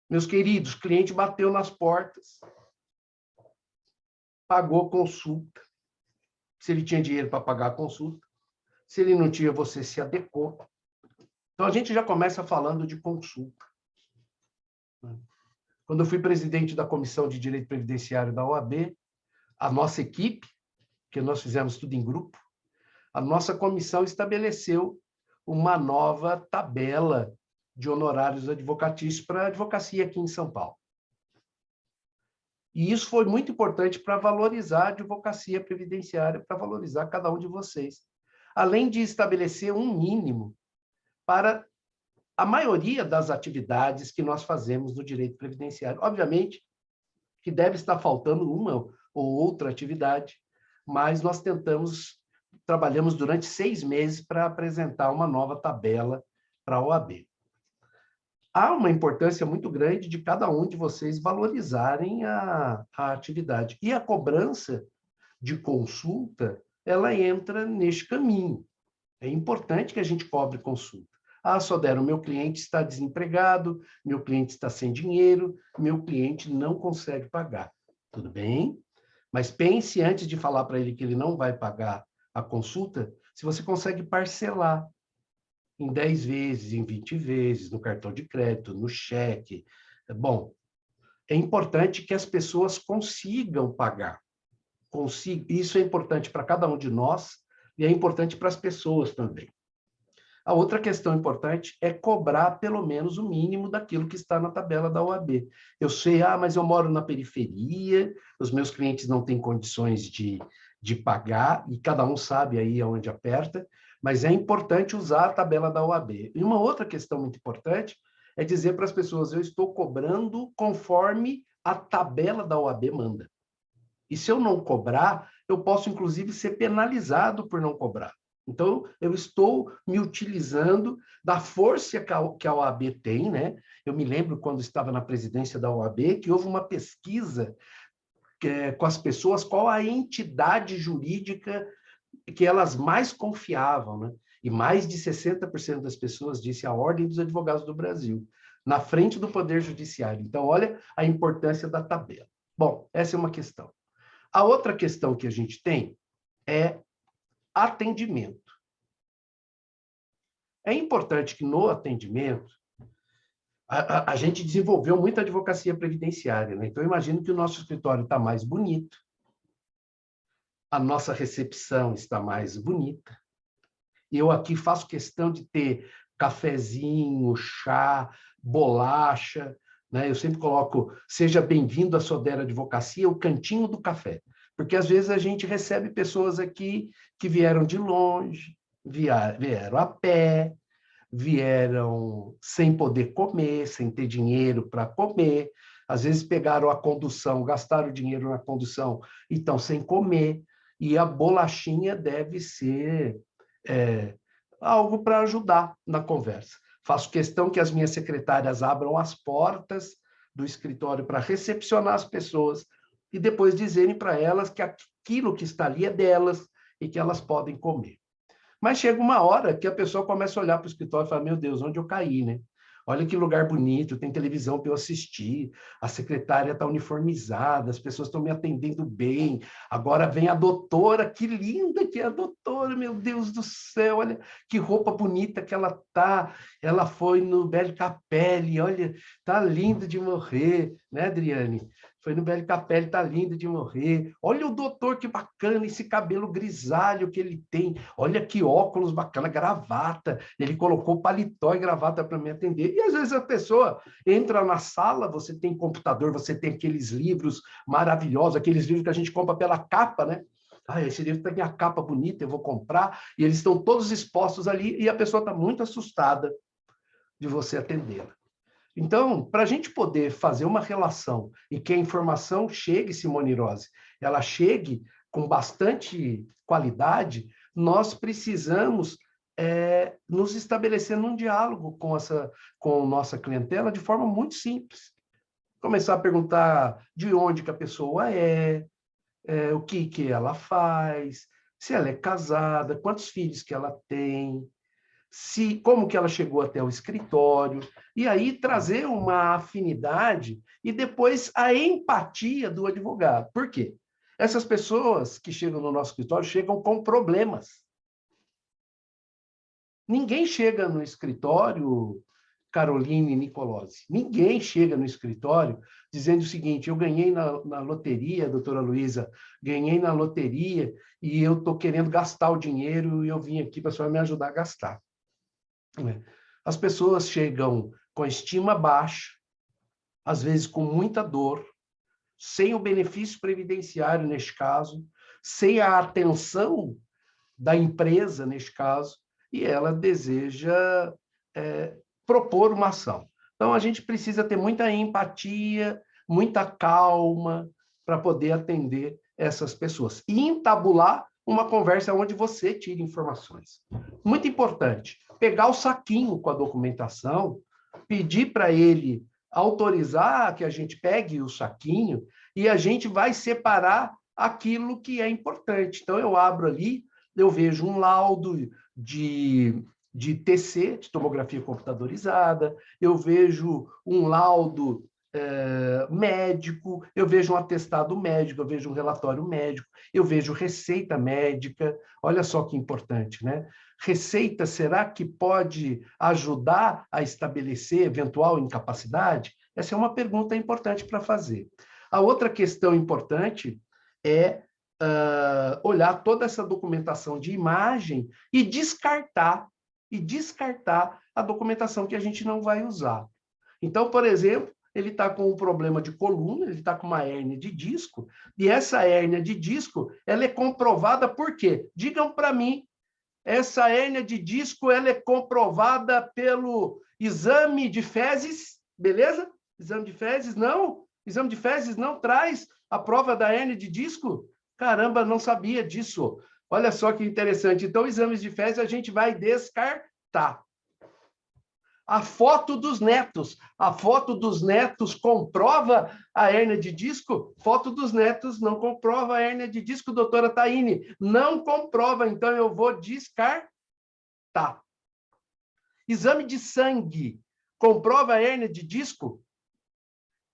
Meus queridos, o cliente bateu nas portas, pagou consulta. Se ele tinha dinheiro para pagar a consulta. Se ele não tinha, você se adequou. Então, a gente já começa falando de consulta. Quando eu fui presidente da Comissão de Direito Previdenciário da OAB, a nossa equipe, que nós fizemos tudo em grupo, a nossa comissão estabeleceu uma nova tabela de honorários advocatícios para a advocacia aqui em São Paulo. E isso foi muito importante para valorizar a advocacia previdenciária, para valorizar cada um de vocês. Além de estabelecer um mínimo para a maioria das atividades que nós fazemos no direito previdenciário. Obviamente que deve estar faltando uma ou outra atividade, mas nós trabalhamos durante 6 meses para apresentar uma nova tabela para a OAB. Há uma importância muito grande de cada um de vocês valorizarem a atividade. E a cobrança de consulta, ela entra neste caminho. É importante que a gente cobre consulta. Ah, Sodero, meu cliente está desempregado, meu cliente está sem dinheiro, meu cliente não consegue pagar. Tudo bem? Mas pense antes de falar para ele que ele não vai pagar a consulta, se você consegue parcelar em 10 vezes, em 20 vezes, no cartão de crédito, no cheque. Bom, é importante que as pessoas consigam pagar. Isso é importante para cada um de nós e é importante para as pessoas também. A outra questão importante é cobrar pelo menos o mínimo daquilo que está na tabela da OAB. Eu sei, mas eu moro na periferia, os meus clientes não têm condições de pagar, e cada um sabe aí aonde aperta, mas é importante usar a tabela da OAB. E uma outra questão muito importante é dizer para as pessoas, eu estou cobrando conforme a tabela da OAB manda. E se eu não cobrar, eu posso, inclusive, ser penalizado por não cobrar. Então, eu estou me utilizando da força que a OAB tem, né? Eu me lembro, quando estava na presidência da OAB, que houve uma pesquisa com as pessoas, qual a entidade jurídica que elas mais confiavam, né? E mais de 60% das pessoas disse a Ordem dos Advogados do Brasil, na frente do Poder Judiciário. Então, olha a importância da tabela. Bom, essa é uma questão. A outra questão que a gente tem é atendimento. É importante que no atendimento a gente desenvolveu muita advocacia previdenciária, né? Então, eu imagino que o nosso escritório está mais bonito, a nossa recepção está mais bonita. Eu aqui faço questão de ter cafezinho, chá, bolacha, né? Eu sempre coloco, seja bem-vindo à Sodero Advocacia, o cantinho do café. Porque, às vezes, a gente recebe pessoas aqui que vieram de longe, vieram a pé, vieram sem poder comer, sem ter dinheiro para comer, às vezes pegaram a condução, gastaram dinheiro na condução e estão sem comer, e a bolachinha deve ser algo para ajudar na conversa. Faço questão que as minhas secretárias abram as portas do escritório para recepcionar as pessoas e depois dizerem para elas que aquilo que está ali é delas e que elas podem comer. Mas chega uma hora que a pessoa começa a olhar para o escritório e fala, meu Deus, onde eu caí, né? Olha que lugar bonito, tem televisão para eu assistir, a secretária está uniformizada, as pessoas estão me atendendo bem, agora vem a doutora, que linda que é a doutora, meu Deus do céu, olha que roupa bonita que ela tá, ela foi no Belle Capelle, olha, tá linda de morrer, né, Adriane? Foi no Belle Capelle, tá lindo de morrer. Olha o doutor, que bacana, esse cabelo grisalho que ele tem. Olha que óculos bacana, gravata. Ele colocou paletó e gravata para me atender. E às vezes a pessoa entra na sala, você tem computador, você tem aqueles livros maravilhosos, aqueles livros que a gente compra pela capa, né? Esse livro tem a capa bonita, eu vou comprar. E eles estão todos expostos ali e a pessoa está muito assustada de você atendê-la. Então, para a gente poder fazer uma relação e que a informação chegue, Simone Rose, ela chegue com bastante qualidade, nós precisamos nos estabelecer num diálogo com nossa clientela de forma muito simples. Começar a perguntar de onde que a pessoa o que ela faz, se ela é casada, quantos filhos que ela tem, como que ela chegou até o escritório, e aí trazer uma afinidade e depois a empatia do advogado. Por quê? Essas pessoas que chegam no nosso escritório chegam com problemas. Ninguém chega no escritório, Caroline Nicolosi, ninguém chega no escritório dizendo o seguinte: eu ganhei na loteria, doutora Luísa, ganhei na loteria e eu estou querendo gastar o dinheiro e eu vim aqui para a senhora me ajudar a gastar. As pessoas chegam com a estima baixa, às vezes com muita dor, sem o benefício previdenciário, neste caso, sem a atenção da empresa, neste caso, e ela deseja propor uma ação. Então, a gente precisa ter muita empatia, muita calma para poder atender essas pessoas. E entabular uma conversa onde você tire informações. Muito importante, pegar o saquinho com a documentação, pedir para ele autorizar que a gente pegue o saquinho e a gente vai separar aquilo que é importante. Então, eu abro ali, eu vejo um laudo de TC, de tomografia computadorizada, eu vejo um laudo médico, eu vejo um atestado médico, eu vejo um relatório médico, eu vejo receita médica. Olha só que importante, né? Receita, será que pode ajudar a estabelecer eventual incapacidade? Essa é uma pergunta importante para fazer. A outra questão importante é olhar toda essa documentação de imagem e descartar a documentação que a gente não vai usar. Então, por exemplo, ele está com um problema de coluna, ele está com uma hérnia de disco, e essa hérnia de disco, ela é comprovada por quê? Digam para mim, essa hérnia de disco, ela é comprovada pelo exame de fezes, beleza? Exame de fezes, não. Exame de fezes não traz a prova da hérnia de disco? Caramba, não sabia disso. Olha só que interessante. Então, exames de fezes a gente vai descartar. A foto dos netos. A foto dos netos comprova a hérnia de disco? Foto dos netos não comprova a hérnia de disco, doutora Taine. Não comprova, então eu vou descartar. Exame de sangue. Comprova a hérnia de disco?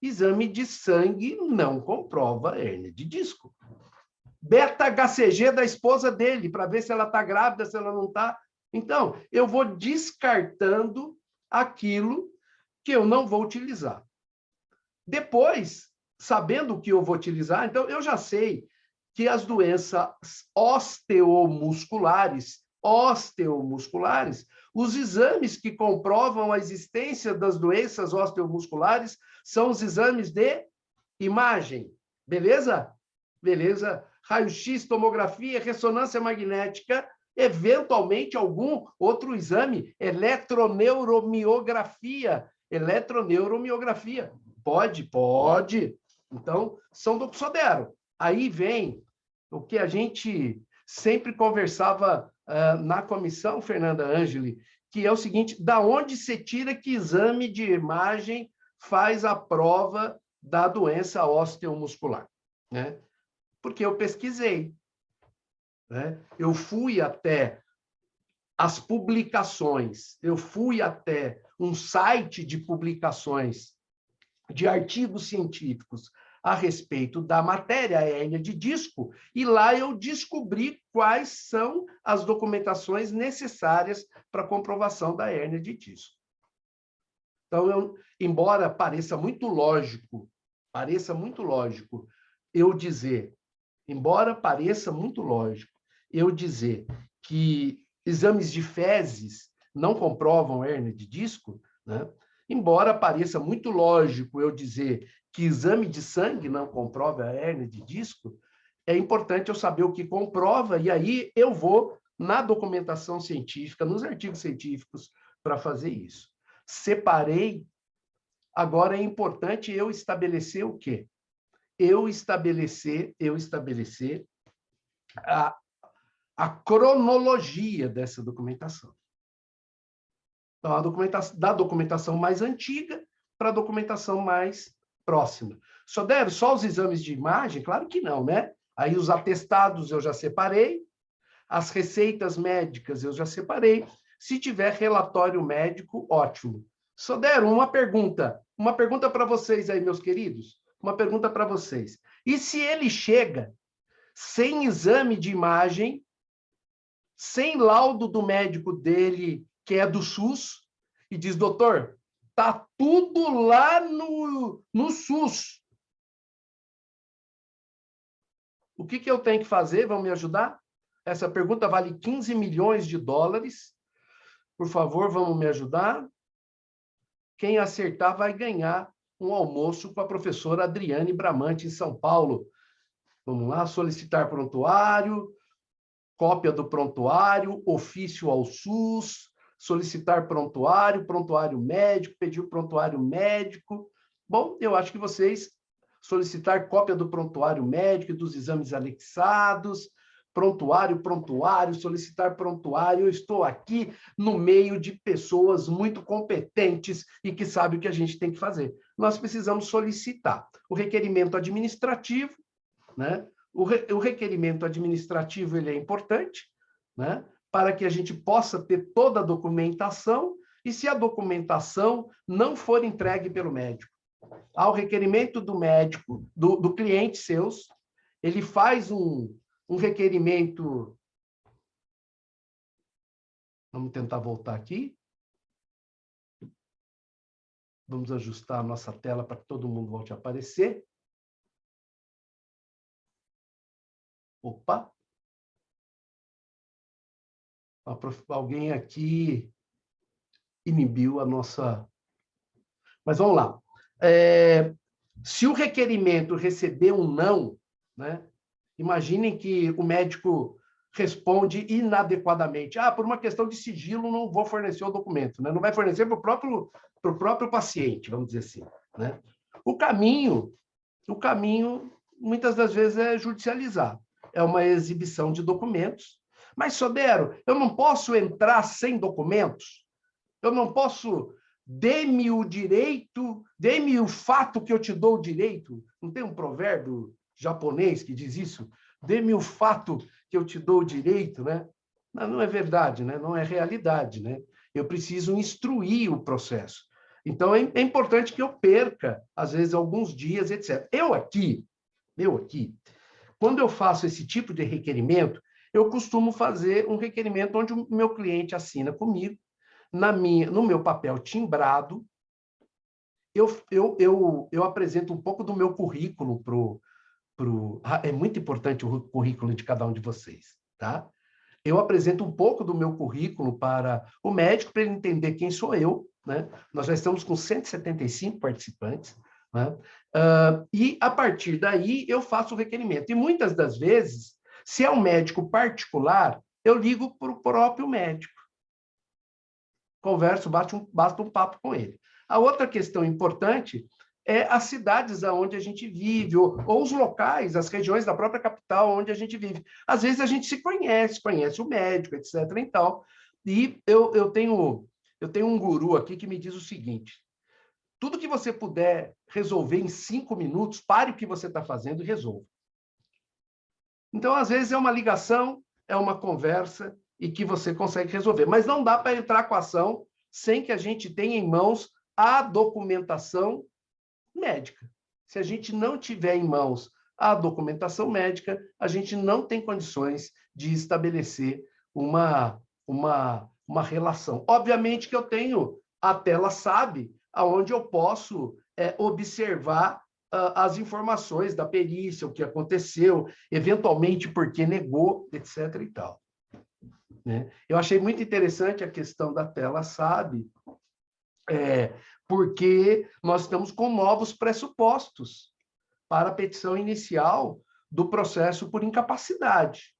Exame de sangue não comprova a hérnia de disco. Beta-HCG da esposa dele, para ver se ela está grávida, se ela não está. Então, eu vou descartando aquilo que eu não vou utilizar. Depois, sabendo o que eu vou utilizar, então eu já sei que as doenças osteomusculares, os exames que comprovam a existência das doenças osteomusculares são os exames de imagem. Beleza? Beleza? Raio-X, tomografia, ressonância magnética, eventualmente algum outro exame, eletroneuromiografia. Pode. Então, São do Sodero. Aí vem o que a gente sempre conversava na comissão, Fernanda Angeli, que é o seguinte: da onde se tira que exame de imagem faz a prova da doença osteomuscular, né? Porque eu pesquisei, né? Eu fui até as publicações, eu fui até um site de publicações de artigos científicos a respeito da matéria hérnia de disco, e lá eu descobri quais são as documentações necessárias para a comprovação da hérnia de disco. Então, embora pareça muito lógico eu dizer que exames de fezes não comprovam hérnia de disco, né? Embora pareça muito lógico eu dizer que exame de sangue não comprova a hérnia de disco, é importante eu saber o que comprova, e aí eu vou na documentação científica, nos artigos científicos, para fazer isso. Separei. Agora é importante eu estabelecer o quê? Eu estabelecer a cronologia dessa documentação. Então, da documentação mais antiga para a documentação mais próxima. Sodero, só os exames de imagem? Claro que não, né? Aí os atestados eu já separei, as receitas médicas eu já separei. Se tiver relatório médico, ótimo. Sodero, uma pergunta para vocês aí, meus queridos. Uma pergunta para vocês. E se ele chega sem exame de imagem, sem laudo do médico dele, que é do SUS, e diz, doutor, tá tudo lá no SUS. O que eu tenho que fazer? Vão me ajudar? Essa pergunta vale 15 milhões de dólares. Por favor, vamos me ajudar? Quem acertar vai ganhar um almoço com a professora Adriane Bramante, em São Paulo. Vamos lá, solicitar prontuário, cópia do prontuário, ofício ao SUS, solicitar prontuário, prontuário médico, pedir o prontuário médico. Bom, eu acho que vocês solicitar cópia do prontuário médico e dos exames anexados, prontuário, solicitar prontuário. Eu estou aqui no meio de pessoas muito competentes e que sabem o que a gente tem que fazer. Nós precisamos solicitar o requerimento administrativo, né? O requerimento administrativo ele é importante, né? Para que a gente possa ter toda a documentação, e se a documentação não for entregue pelo médico, ao requerimento do médico, do cliente seus, ele faz um requerimento. Vamos tentar voltar aqui. Vamos ajustar a nossa tela para que todo mundo volte a aparecer. Opa! Alguém aqui inibiu a nossa... Mas vamos lá. Se o requerimento receber um não, né? Imaginem que o médico responde inadequadamente. Por uma questão de sigilo, não vou fornecer o documento, né? Não vai fornecer para o próprio paciente, vamos dizer assim, né? O caminho, muitas das vezes, é judicializar. É uma exibição de documentos. Mas, Sodero, eu não posso entrar sem documentos? Eu não posso... Dê-me o direito, dê-me o fato que eu te dou o direito. Não tem um provérbio japonês que diz isso? Dê-me o fato que eu te dou o direito, né? Não é verdade, né? Não é realidade, né? Eu preciso instruir o processo. Então, é importante que eu perca, às vezes, alguns dias, etc. Eu aqui, quando eu faço esse tipo de requerimento, eu costumo fazer um requerimento onde o meu cliente assina comigo, no meu papel timbrado, eu apresento um pouco do meu currículo é muito importante o currículo de cada um de vocês, tá? Eu apresento um pouco do meu currículo para o médico, para ele entender quem sou eu, né? Nós já estamos com 175 participantes, né? E, a partir daí, eu faço o requerimento. E, muitas das vezes, se é um médico particular, eu ligo para o próprio médico. Converso, basta um papo com ele. A outra questão importante é as cidades onde a gente vive, ou os locais, as regiões da própria capital onde a gente vive. Às vezes a gente se conhece o médico, etc. E tal. E eu tenho um guru aqui que me diz o seguinte: tudo que você puder resolver em 5 minutos, pare o que você está fazendo e resolva. Então, às vezes, é uma ligação, é uma conversa, e que você consegue resolver. Mas não dá para entrar com a ação sem que a gente tenha em mãos a documentação médica. Se a gente não tiver em mãos a documentação médica, a gente não tem condições de estabelecer uma relação. Obviamente que eu tenho a tela SAB, onde eu posso observar as informações da perícia, o que aconteceu, eventualmente porque negou, etc. e tal. Né? Eu achei muito interessante a questão da tela SAB, porque nós estamos com novos pressupostos para a petição inicial do processo por incapacidade.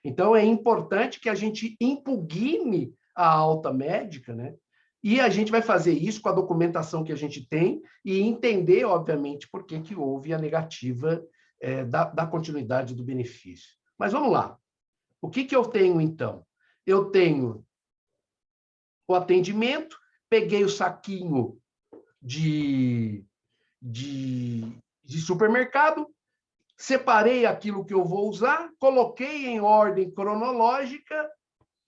Então, é importante que a gente impugne a alta médica, né? E a gente vai fazer isso com a documentação que a gente tem e entender, obviamente, por que houve a negativa da continuidade do benefício. Mas vamos lá. O que eu tenho, então? Eu tenho o atendimento, peguei o saquinho de supermercado, separei aquilo que eu vou usar, coloquei em ordem cronológica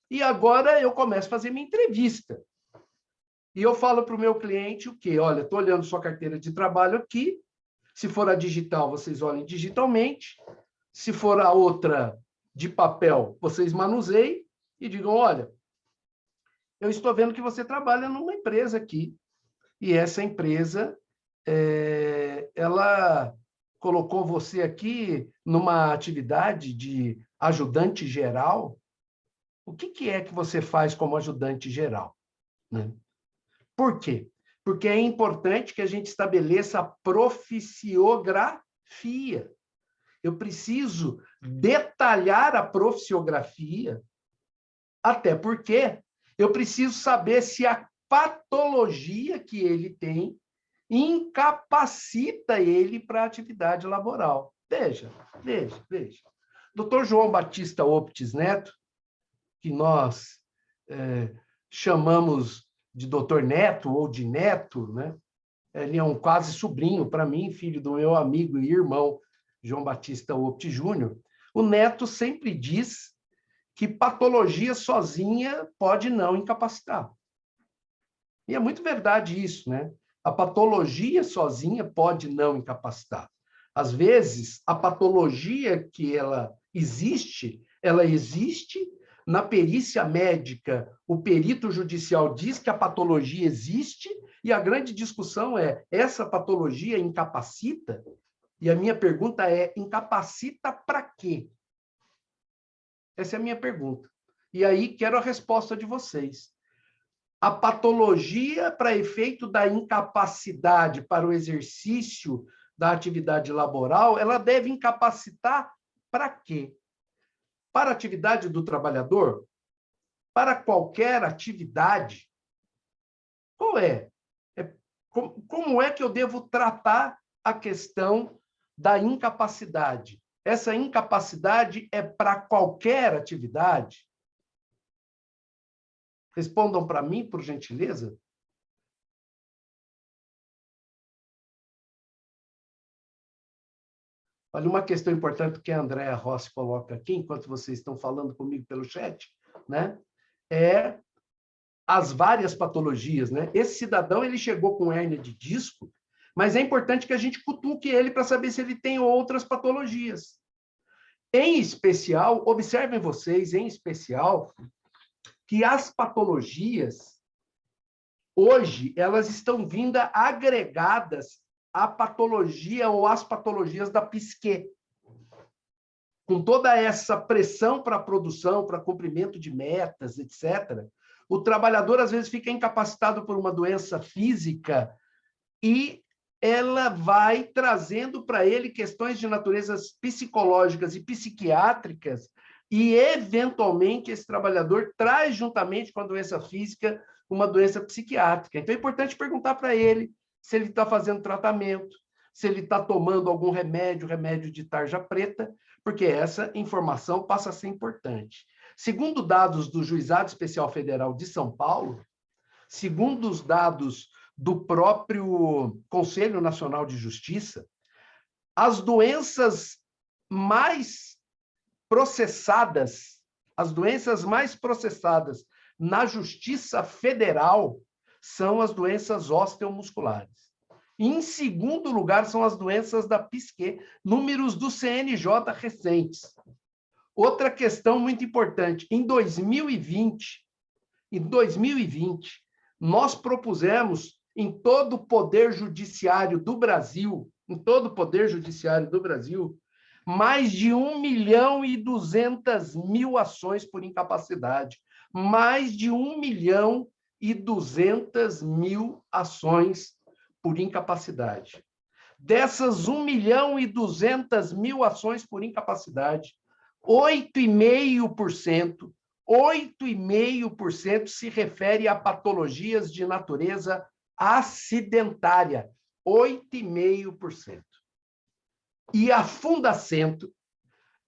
e agora eu começo a fazer minha entrevista. E eu falo para o meu cliente o quê? Olha, estou olhando sua carteira de trabalho aqui, se for a digital, vocês olhem digitalmente, se for a outra de papel, vocês manuseiem, e digam, olha, eu estou vendo que você trabalha numa empresa aqui, e essa empresa, ela colocou você aqui numa atividade de ajudante geral. O que é que você faz como ajudante geral? Né? Por quê? Porque é importante que a gente estabeleça a proficiografia. Eu preciso detalhar a proficiografia, até porque eu preciso saber se a patologia que ele tem incapacita ele para a atividade laboral. Veja. Dr. João Batista Optis Neto, que nós chamamos de Dr. Neto ou de Neto, né? Ele é um quase sobrinho para mim, filho do meu amigo e irmão João Batista Optis Júnior. O Neto sempre diz que patologia sozinha pode não incapacitar. E é muito verdade isso, né? A patologia sozinha pode não incapacitar. Às vezes, a patologia que ela existe na perícia médica, o perito judicial diz que a patologia existe, e a grande discussão é, essa patologia incapacita? E a minha pergunta é, incapacita para quê? Essa é a minha pergunta. E aí, quero a resposta de vocês. A patologia, para efeito da incapacidade para o exercício da atividade laboral, ela deve incapacitar para quê? Para a atividade do trabalhador? Para qualquer atividade? Qual é? Como é que eu devo tratar a questão da incapacidade? Essa incapacidade é para qualquer atividade? Respondam para mim, por gentileza. Olha, uma questão importante que a Andréa Rossi coloca aqui, enquanto vocês estão falando comigo pelo chat, né? É as várias patologias, né? Esse cidadão, ele chegou com hérnia de disco, mas é importante que a gente cutuque ele para saber se ele tem outras patologias. Em especial, observem vocês, em especial, que as patologias, hoje, elas estão vindo agregadas à patologia ou às patologias da psique. Com toda essa pressão para a produção, para cumprimento de metas, etc., o trabalhador, às vezes, fica incapacitado por uma doença física e ela vai trazendo para ele questões de naturezas psicológicas e psiquiátricas e, eventualmente, esse trabalhador traz, juntamente com a doença física, uma doença psiquiátrica. Então, é importante perguntar para ele se ele está fazendo tratamento, se ele está tomando algum remédio de tarja preta, porque essa informação passa a ser importante. Segundo dados do Juizado Especial Federal de São Paulo, segundo os dados do próprio Conselho Nacional de Justiça, as doenças mais processadas na Justiça Federal são as doenças osteomusculares. E, em segundo lugar, são as doenças da psique, números do CNJ recentes. Outra questão muito importante, em 2020, nós propusemos em todo o Poder Judiciário do Brasil, mais de 1.200.000 ações por incapacidade. Mais de 1.200.000 ações por incapacidade. Dessas 1.200.000 ações por incapacidade, 8,5% se refere a patologias de natureza acidentária. 8,5%. E a Fundacentro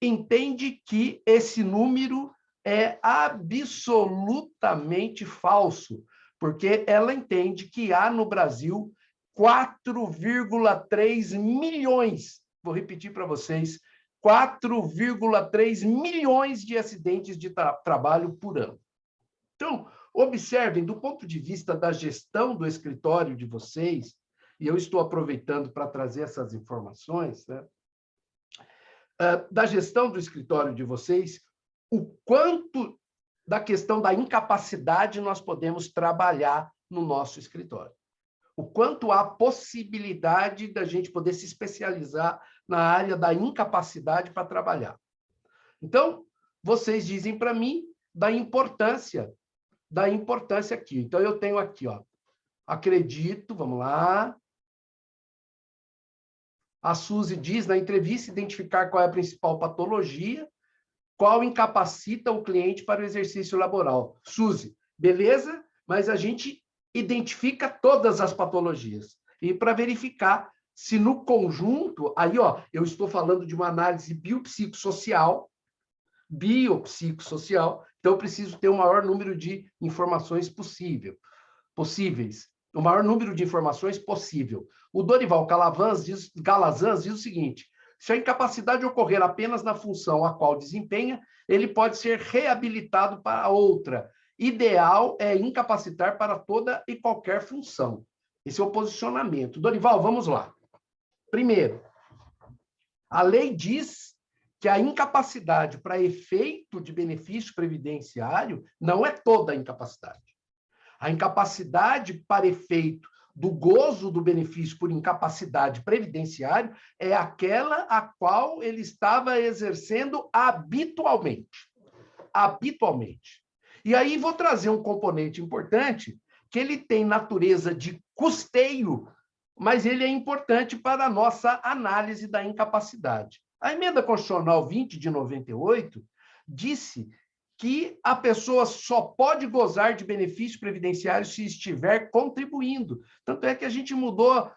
entende que esse número é absolutamente falso, porque ela entende que há no Brasil 4,3 milhões, vou repetir para vocês, 4,3 milhões de acidentes de trabalho por ano. Então, observem, do ponto de vista da gestão do escritório de vocês, e eu estou aproveitando para trazer essas informações, né? Da gestão do escritório de vocês, o quanto da questão da incapacidade nós podemos trabalhar no nosso escritório. O quanto há possibilidade da gente poder se especializar na área da incapacidade para trabalhar. Então, vocês dizem para mim da importância aqui. Então, eu tenho aqui, ó, acredito, vamos lá. A Suzy diz, na entrevista, identificar qual é a principal patologia, qual incapacita o cliente para o exercício laboral. Suzy, beleza, mas a gente identifica todas as patologias. E para verificar se no conjunto, aí, ó, eu estou falando de uma análise biopsicossocial, então eu preciso ter o maior número de informações possíveis, o maior número de informações possível. O Dorival Calazans diz o seguinte: se a incapacidade ocorrer apenas na função a qual desempenha, ele pode ser reabilitado para outra. Ideal é incapacitar para toda e qualquer função. Esse é o posicionamento. Dorival, vamos lá. Primeiro, a lei diz que a incapacidade para efeito de benefício previdenciário não é toda a incapacidade. A incapacidade para efeito do gozo do benefício por incapacidade previdenciária é aquela a qual ele estava exercendo habitualmente. Habitualmente. E aí vou trazer um componente importante, que ele tem natureza de custeio, mas ele é importante para a nossa análise da incapacidade. A Emenda Constitucional 20 de 98 disse que a pessoa só pode gozar de benefício previdenciário se estiver contribuindo. Tanto é que a gente mudou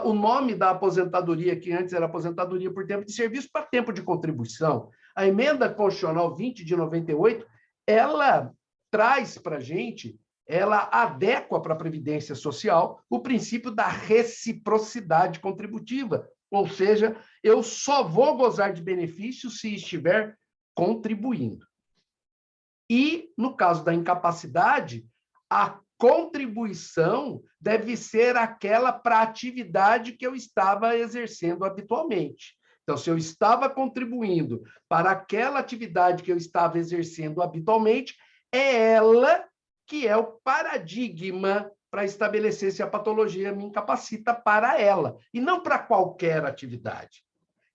o nome da aposentadoria, que antes era aposentadoria por tempo de serviço, para tempo de contribuição. A Emenda Constitucional 20 de 98, ela traz para a gente, ela adequa para a Previdência Social o princípio da reciprocidade contributiva, ou seja, eu só vou gozar de benefício se estiver contribuindo. E, no caso da incapacidade, a contribuição deve ser aquela para a atividade que eu estava exercendo habitualmente. Então, se eu estava contribuindo para aquela atividade que eu estava exercendo habitualmente, é ela que é o paradigma para estabelecer se a patologia me incapacita para ela, e não para qualquer atividade.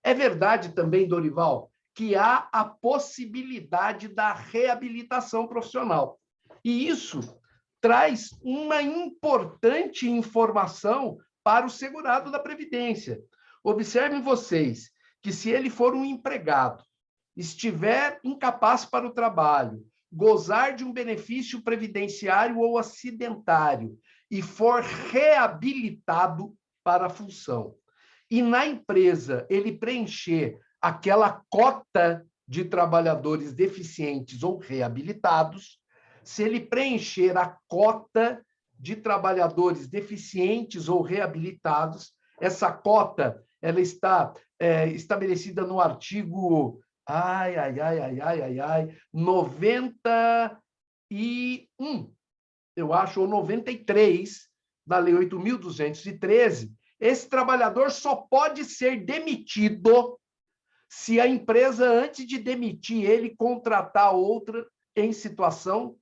É verdade também, Dorival, que há a possibilidade da reabilitação profissional. E isso traz uma importante informação para o segurado da Previdência. Observem vocês que se ele for um empregado, estiver incapaz para o trabalho, gozar de um benefício previdenciário ou acidentário e for reabilitado para a função, e na empresa ele preencher aquela cota de trabalhadores deficientes ou reabilitados, se ele preencher a cota de trabalhadores deficientes ou reabilitados, essa cota ela está estabelecida no artigo 91, eu acho, ou 93 da Lei 8.213, esse trabalhador só pode ser demitido se a empresa, antes de demitir ele, contratar outra em situação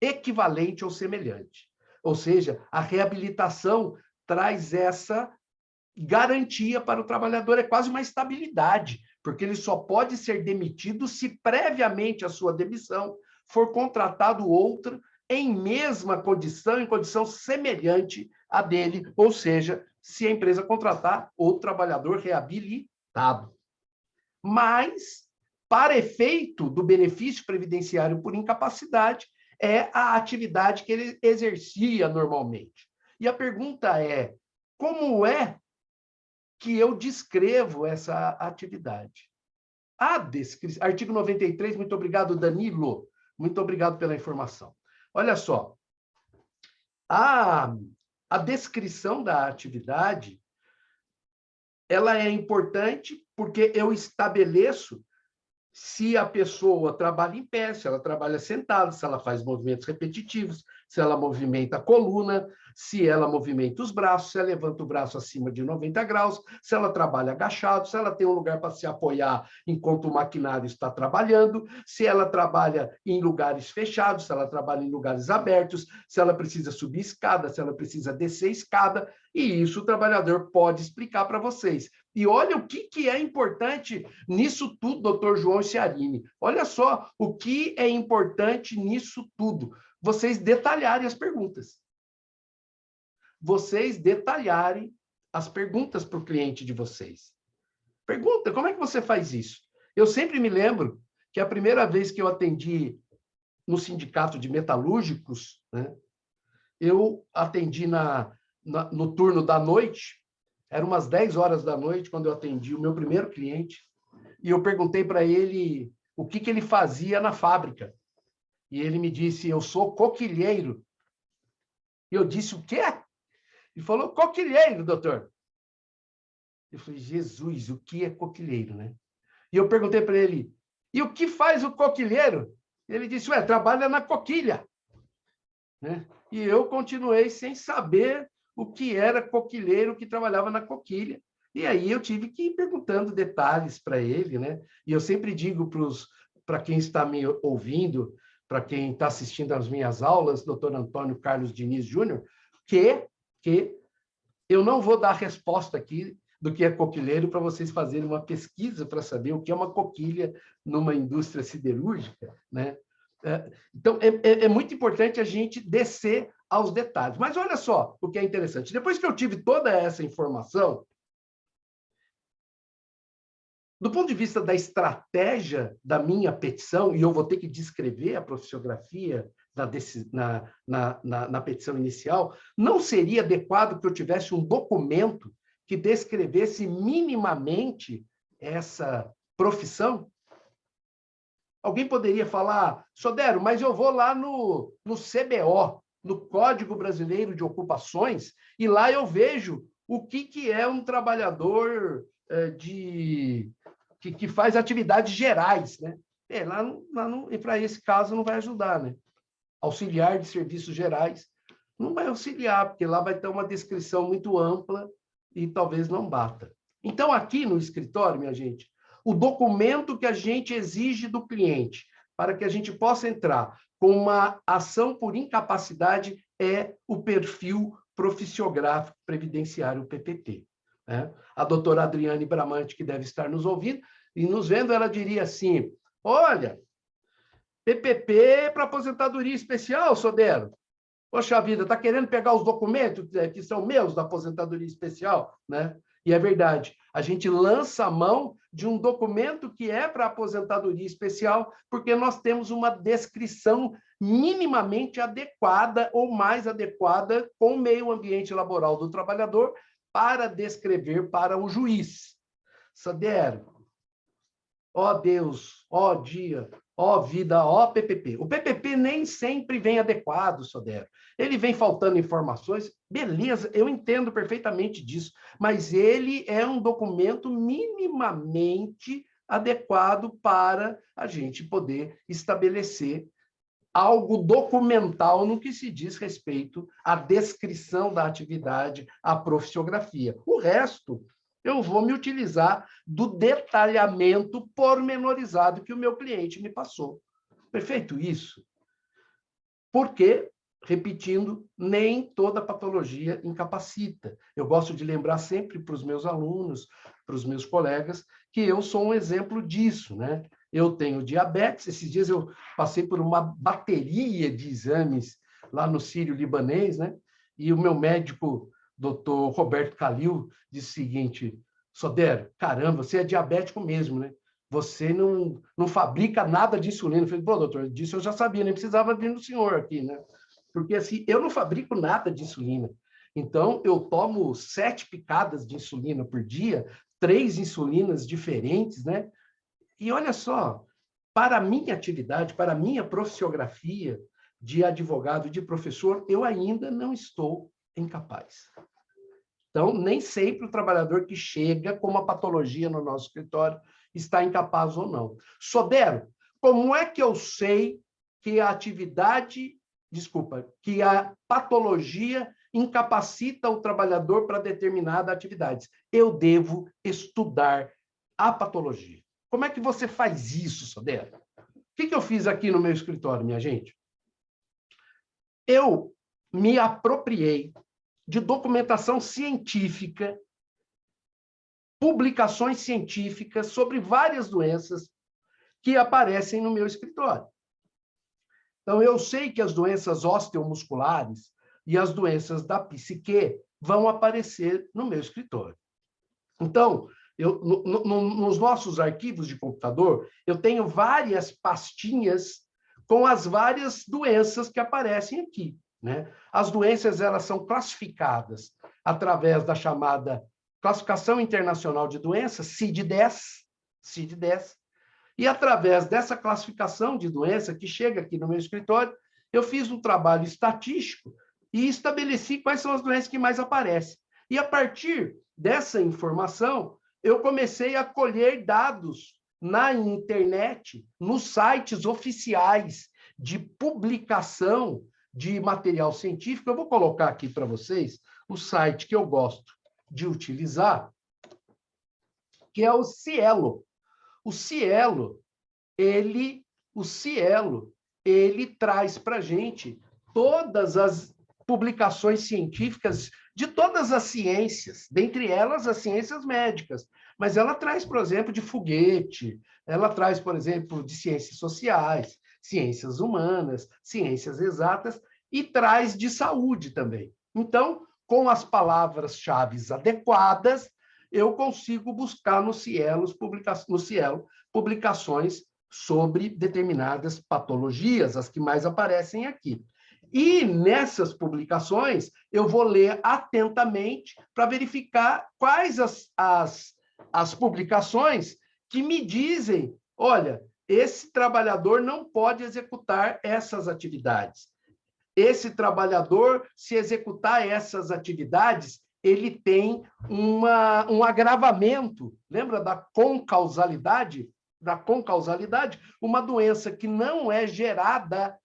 equivalente ou semelhante. Ou seja, a reabilitação traz essa garantia para o trabalhador, é quase uma estabilidade, porque ele só pode ser demitido se previamente à sua demissão for contratado outra em mesma condição, em condição semelhante à dele, ou seja, se a empresa contratar outro trabalhador reabilitado. Mas, para efeito do benefício previdenciário por incapacidade, é a atividade que ele exercia normalmente. E a pergunta é, como é que eu descrevo essa atividade? Artigo 93, muito obrigado, Danilo. Muito obrigado pela informação. Olha só, a descrição da atividade, ela é importante porque eu estabeleço se a pessoa trabalha em pé, se ela trabalha sentada, se ela faz movimentos repetitivos, se ela movimenta a coluna. se ela movimenta os braços, se ela levanta o braço acima de 90 graus, se ela trabalha agachado, se ela tem um lugar para se apoiar enquanto o maquinário está trabalhando, se ela trabalha em lugares fechados, se ela trabalha em lugares abertos, se ela precisa subir escada, se ela precisa descer escada, e isso o trabalhador pode explicar para vocês. E olha o que é importante nisso tudo, doutor João Ciarini. Olha só o que é importante nisso tudo. Vocês detalharem as perguntas. Vocês detalharem as perguntas para o cliente de vocês. Pergunta, como é que você faz isso? Eu sempre me lembro que a primeira vez que eu atendi no sindicato de metalúrgicos, né, eu atendi no turno da noite, eram umas 10 horas da noite, quando eu atendi o meu primeiro cliente, e eu perguntei para ele o que ele fazia na fábrica. E ele me disse, eu sou coquilheiro. E eu disse, o quê? Ele falou, coquilheiro, doutor. Eu falei, Jesus, o que é coquilheiro, né? E eu perguntei para ele, e o que faz o coquilheiro? Ele disse, ué, trabalha na coquilha. Né? E eu continuei sem saber o que era coquilheiro que trabalhava na coquilha. E aí eu tive que ir perguntando detalhes para ele, né? E eu sempre digo para quem está me ouvindo, para quem está assistindo às minhas aulas, doutor Antônio Carlos Diniz Júnior, que eu não vou dar a resposta aqui do que é coquilheiro para vocês fazerem uma pesquisa para saber o que é uma coquilha numa indústria siderúrgica, né? Então, é muito importante a gente descer aos detalhes. Mas olha só o que é interessante. Depois que eu tive toda essa informação, do ponto de vista da estratégia da minha petição, e eu vou ter que descrever a profissiografia na petição inicial, não seria adequado que eu tivesse um documento que descrevesse minimamente essa profissão? Alguém poderia falar, Sodero, mas eu vou lá no CBO, no Código Brasileiro de Ocupações, e lá eu vejo o que é um trabalhador que faz atividades gerais, né? E para esse caso não vai ajudar, né? Auxiliar de serviços gerais não vai auxiliar, porque lá vai ter uma descrição muito ampla e talvez não bata. Então, aqui no escritório, minha gente, o documento que a gente exige do cliente para que a gente possa entrar com uma ação por incapacidade é o perfil profissiográfico previdenciário, PPP. Né? A doutora Adriane Bramante, que deve estar nos ouvindo e nos vendo, ela diria assim, olha, PPP para aposentadoria especial, Sodero. Poxa vida, está querendo pegar os documentos que são meus da aposentadoria especial, né? E é verdade, a gente lança a mão de um documento que é para aposentadoria especial, porque nós temos uma descrição minimamente adequada ou mais adequada com o meio ambiente laboral do trabalhador para descrever para o juiz. Sodero, ó Deus, ó dia, ó vida, ó PPP. O PPP nem sempre vem adequado, Sodero. Ele vem faltando informações, beleza, eu entendo perfeitamente disso, mas ele é um documento minimamente adequado para a gente poder estabelecer algo documental no que se diz respeito à descrição da atividade, à profissiografia. O resto, eu vou me utilizar do detalhamento pormenorizado que o meu cliente me passou. Perfeito isso? Porque, repetindo, nem toda patologia incapacita. Eu gosto de lembrar sempre para os meus alunos, para os meus colegas, que eu sou um exemplo disso, né? Eu tenho diabetes, esses dias eu passei por uma bateria de exames lá no Sírio-Libanês, né? E o meu médico, doutor Roberto Calil, disse o seguinte, Sodero, caramba, você é diabético mesmo, né? Você não fabrica nada de insulina. Eu falei, pô, doutor, disso eu já sabia, nem precisava vir no senhor aqui, né? Porque assim, eu não fabrico nada de insulina. Então, eu tomo 7 picadas de insulina por dia, 3 insulinas diferentes, né? E olha só, para a minha atividade, para a minha profissiografia de advogado, de professor, eu ainda não estou incapaz. Então, nem sempre o trabalhador que chega com uma patologia no nosso escritório está incapaz ou não. Sodero, como é que eu sei que a atividade, que a patologia incapacita o trabalhador para determinada atividade. Eu devo estudar a patologia. Como é que você faz isso, Sodero? O que eu fiz aqui no meu escritório, minha gente? Eu me apropriei de documentação científica, publicações científicas sobre várias doenças que aparecem no meu escritório. Então, eu sei que as doenças osteomusculares e as doenças da psique vão aparecer no meu escritório. Então, nos nossos arquivos de computador, eu tenho várias pastinhas com as várias doenças que aparecem aqui, né? As doenças, elas são classificadas através da chamada Classificação Internacional de Doenças, CID-10, e através dessa classificação de doença que chega aqui no meu escritório, eu fiz um trabalho estatístico e estabeleci quais são as doenças que mais aparecem. E a partir dessa informação, eu comecei a colher dados na internet, nos sites oficiais de publicação de material científico. Eu vou colocar aqui para vocês o site que eu gosto de utilizar, que é o Cielo. O Cielo, ele traz para a gente todas as publicações científicas de todas as ciências, dentre elas as ciências médicas. Mas ela traz, por exemplo, de foguete, ela traz, por exemplo, de ciências sociais, ciências humanas, ciências exatas, e traz de saúde também. Então, com as palavras-chave adequadas, eu consigo buscar no Cielo publicações sobre determinadas patologias, as que mais aparecem aqui. E nessas publicações, eu vou ler atentamente para verificar quais as publicações que me dizem, olha, esse trabalhador não pode executar essas atividades. Esse trabalhador, se executar essas atividades, ele tem um agravamento. Lembra da concausalidade? Da concausalidade, uma doença que não é gerada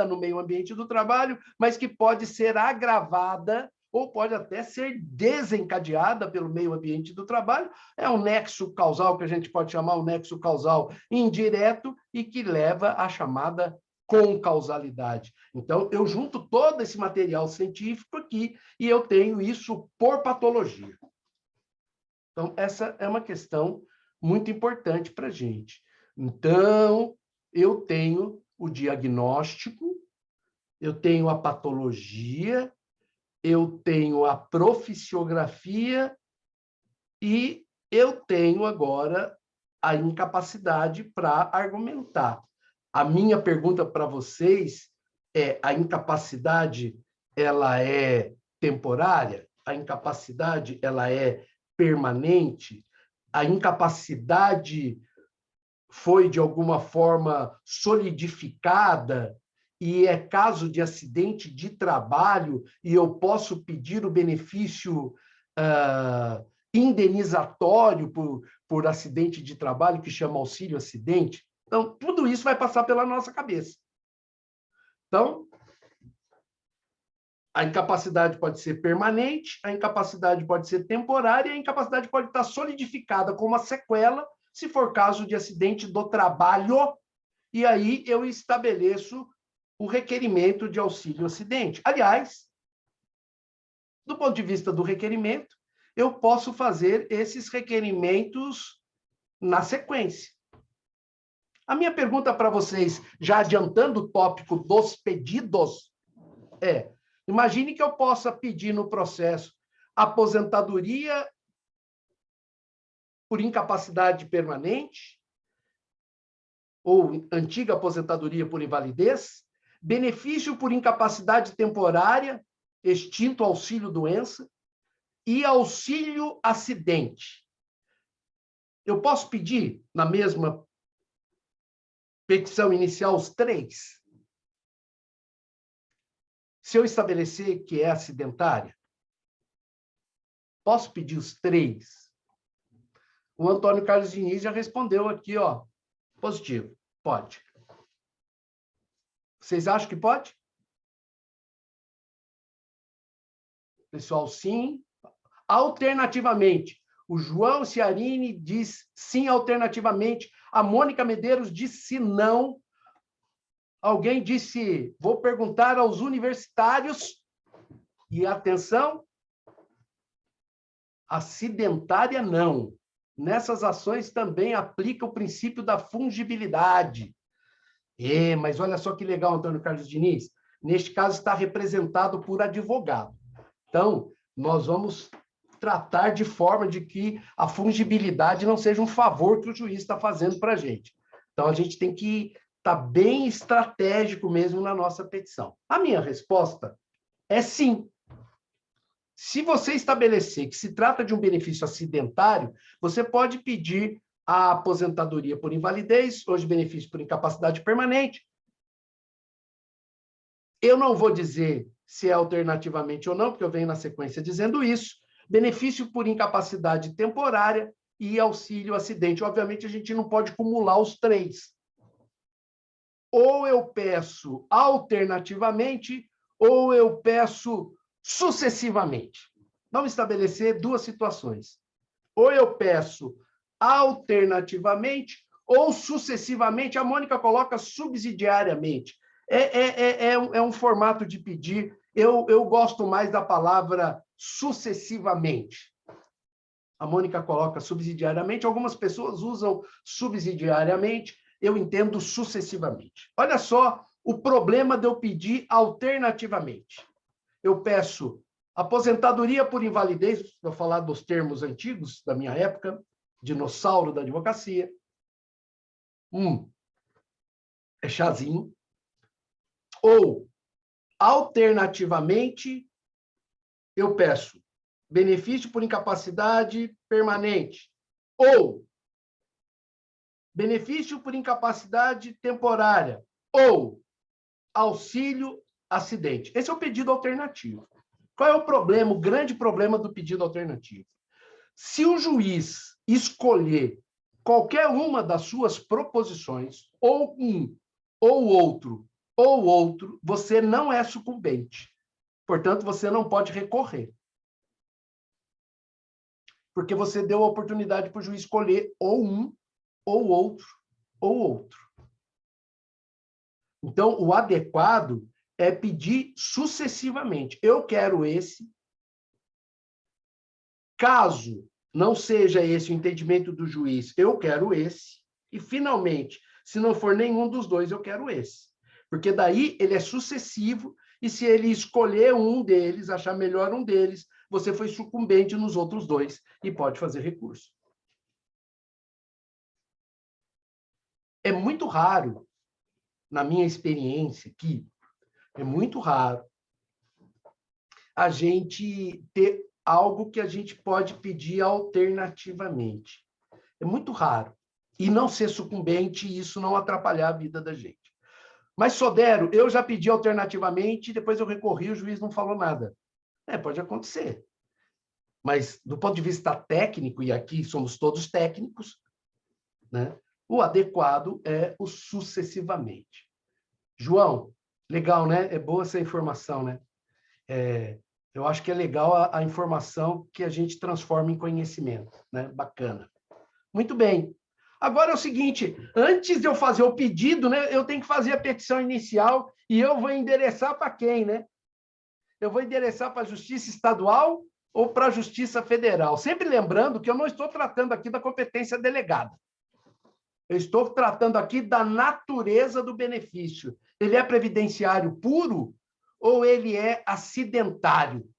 no meio ambiente do trabalho, mas que pode ser agravada ou pode até ser desencadeada pelo meio ambiente do trabalho. É um nexo causal, que a gente pode chamar um nexo causal indireto e que leva à chamada concausalidade. Então, eu junto todo esse material científico aqui e eu tenho isso por patologia. Então, essa é uma questão muito importante para a gente. Então, eu tenho o diagnóstico, eu tenho a patologia, eu tenho a profissiografia e eu tenho agora a incapacidade para argumentar. A minha pergunta para vocês é: a incapacidade, ela é temporária? A incapacidade, ela é permanente? A incapacidade foi, de alguma forma, solidificada e é caso de acidente de trabalho e eu posso pedir o benefício indenizatório por acidente de trabalho, que chama auxílio-acidente? Então, tudo isso vai passar pela nossa cabeça. Então, a incapacidade pode ser permanente, a incapacidade pode ser temporária, a incapacidade pode estar solidificada com uma sequela, se for caso de acidente do trabalho, e aí eu estabeleço o requerimento de auxílio-acidente. Aliás, do ponto de vista do requerimento, eu posso fazer esses requerimentos na sequência. A minha pergunta para vocês, já adiantando o tópico dos pedidos, é: imagine que eu possa pedir no processo aposentadoria por incapacidade permanente, ou antiga aposentadoria por invalidez, benefício por incapacidade temporária, extinto auxílio-doença, e auxílio-acidente. Eu posso pedir, na mesma petição inicial, os três? Se eu estabelecer que é acidentária, posso pedir os três? O Antônio Carlos Diniz já respondeu aqui, ó, positivo. Pode. Vocês acham que pode? Pessoal, sim. Alternativamente. O João Ciarini diz sim alternativamente. A Mônica Medeiros disse não. Alguém disse, vou perguntar aos universitários. E atenção, acidentária não. Nessas ações também aplica o princípio da fungibilidade. Mas olha só que legal, Antônio Carlos Diniz. Neste caso, está representado por advogado. Então, nós vamos tratar de forma de que a fungibilidade não seja um favor que o juiz está fazendo para a gente. Então, a gente tem que estar bem estratégico mesmo na nossa petição. A minha resposta é sim. Se você estabelecer que se trata de um benefício acidentário, você pode pedir a aposentadoria por invalidez, hoje benefício por incapacidade permanente. Eu não vou dizer se é alternativamente ou não, porque eu venho na sequência dizendo isso. Benefício por incapacidade temporária e auxílio acidente. Obviamente, a gente não pode acumular os três. Ou eu peço alternativamente, ou eu peço sucessivamente. Vamos estabelecer duas situações. Ou eu peço alternativamente, ou sucessivamente. A Mônica coloca subsidiariamente. É um formato de pedir. Eu gosto mais da palavra sucessivamente. A Mônica coloca subsidiariamente. Algumas pessoas usam subsidiariamente. Eu entendo sucessivamente. Olha só o problema de eu pedir alternativamente. Eu peço aposentadoria por invalidez, vou falar dos termos antigos da minha época, dinossauro da advocacia. É chazinho. Ou, alternativamente, eu peço benefício por incapacidade permanente. Ou, benefício por incapacidade temporária. Ou, auxílio acidente. Esse é o pedido alternativo. Qual é o problema, o grande problema do pedido alternativo? Se o juiz escolher qualquer uma das suas proposições, ou um, ou outro, você não é sucumbente. Portanto, você não pode recorrer. Porque você deu a oportunidade para o juiz escolher ou um, ou outro. Então, o adequado é pedir sucessivamente. Eu quero esse. Caso não seja esse o entendimento do juiz, eu quero esse. E, finalmente, se não for nenhum dos dois, eu quero esse. Porque daí ele é sucessivo, e se ele escolher um deles, achar melhor um deles, você foi sucumbente nos outros dois e pode fazer recurso. É muito raro, na minha experiência aqui, é muito raro a gente ter algo que a gente pode pedir alternativamente. É muito raro. E não ser sucumbente e isso não atrapalhar a vida da gente. Mas, Sodero, eu já pedi alternativamente, depois eu recorri, o juiz não falou nada. Pode acontecer. Mas, do ponto de vista técnico, e aqui somos todos técnicos, né, o adequado é o sucessivamente. João, legal, né? É boa essa informação, né? Eu acho que é legal a informação que a gente transforma em conhecimento, né? Bacana. Muito bem. Agora é o seguinte, antes de eu fazer o pedido, né, eu tenho que fazer a petição inicial e eu vou endereçar para quem, né? Eu vou endereçar para a Justiça Estadual ou para a Justiça Federal. Sempre lembrando que eu não estou tratando aqui da competência delegada. Eu estou tratando aqui da natureza do benefício. Ele é previdenciário puro ou ele é acidentário?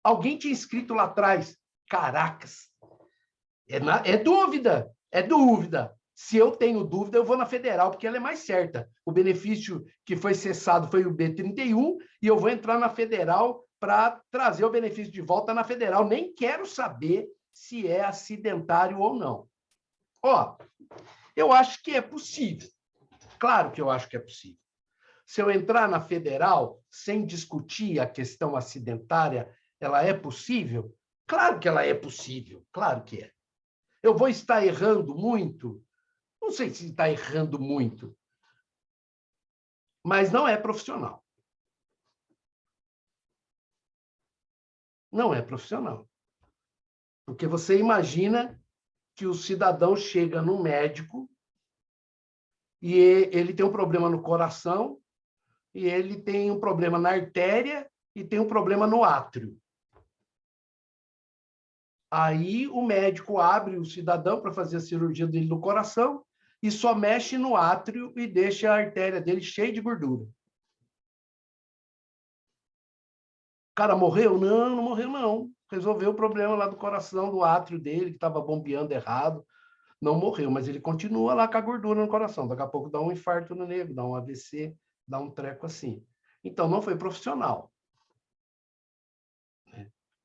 Alguém tinha escrito lá atrás, caracas, é dúvida. Se eu tenho dúvida, eu vou na federal, porque ela é mais certa. O benefício que foi cessado foi o B31, e eu vou entrar na federal para trazer o benefício de volta na federal. Nem quero saber se é acidentário ou não. Eu acho que é possível. Claro que eu acho que é possível. Se eu entrar na federal sem discutir a questão acidentária, ela é possível? Claro que ela é possível, claro que é. Eu vou estar errando muito? Não sei se está errando muito, mas não é profissional. Não é profissional. Porque você imagina que o cidadão chega no médico e ele tem um problema no coração, e ele tem um problema na artéria e tem um problema no átrio. Aí o médico abre o cidadão para fazer a cirurgia dele do coração e só mexe no átrio e deixa a artéria dele cheia de gordura. O cara morreu? Não, não morreu, não. Resolveu o problema lá do coração, do átrio dele, que estava bombeando errado. Não morreu, mas ele continua lá com a gordura no coração. Daqui a pouco dá um infarto no nego, dá um AVC, dá um treco assim. Então, não foi profissional.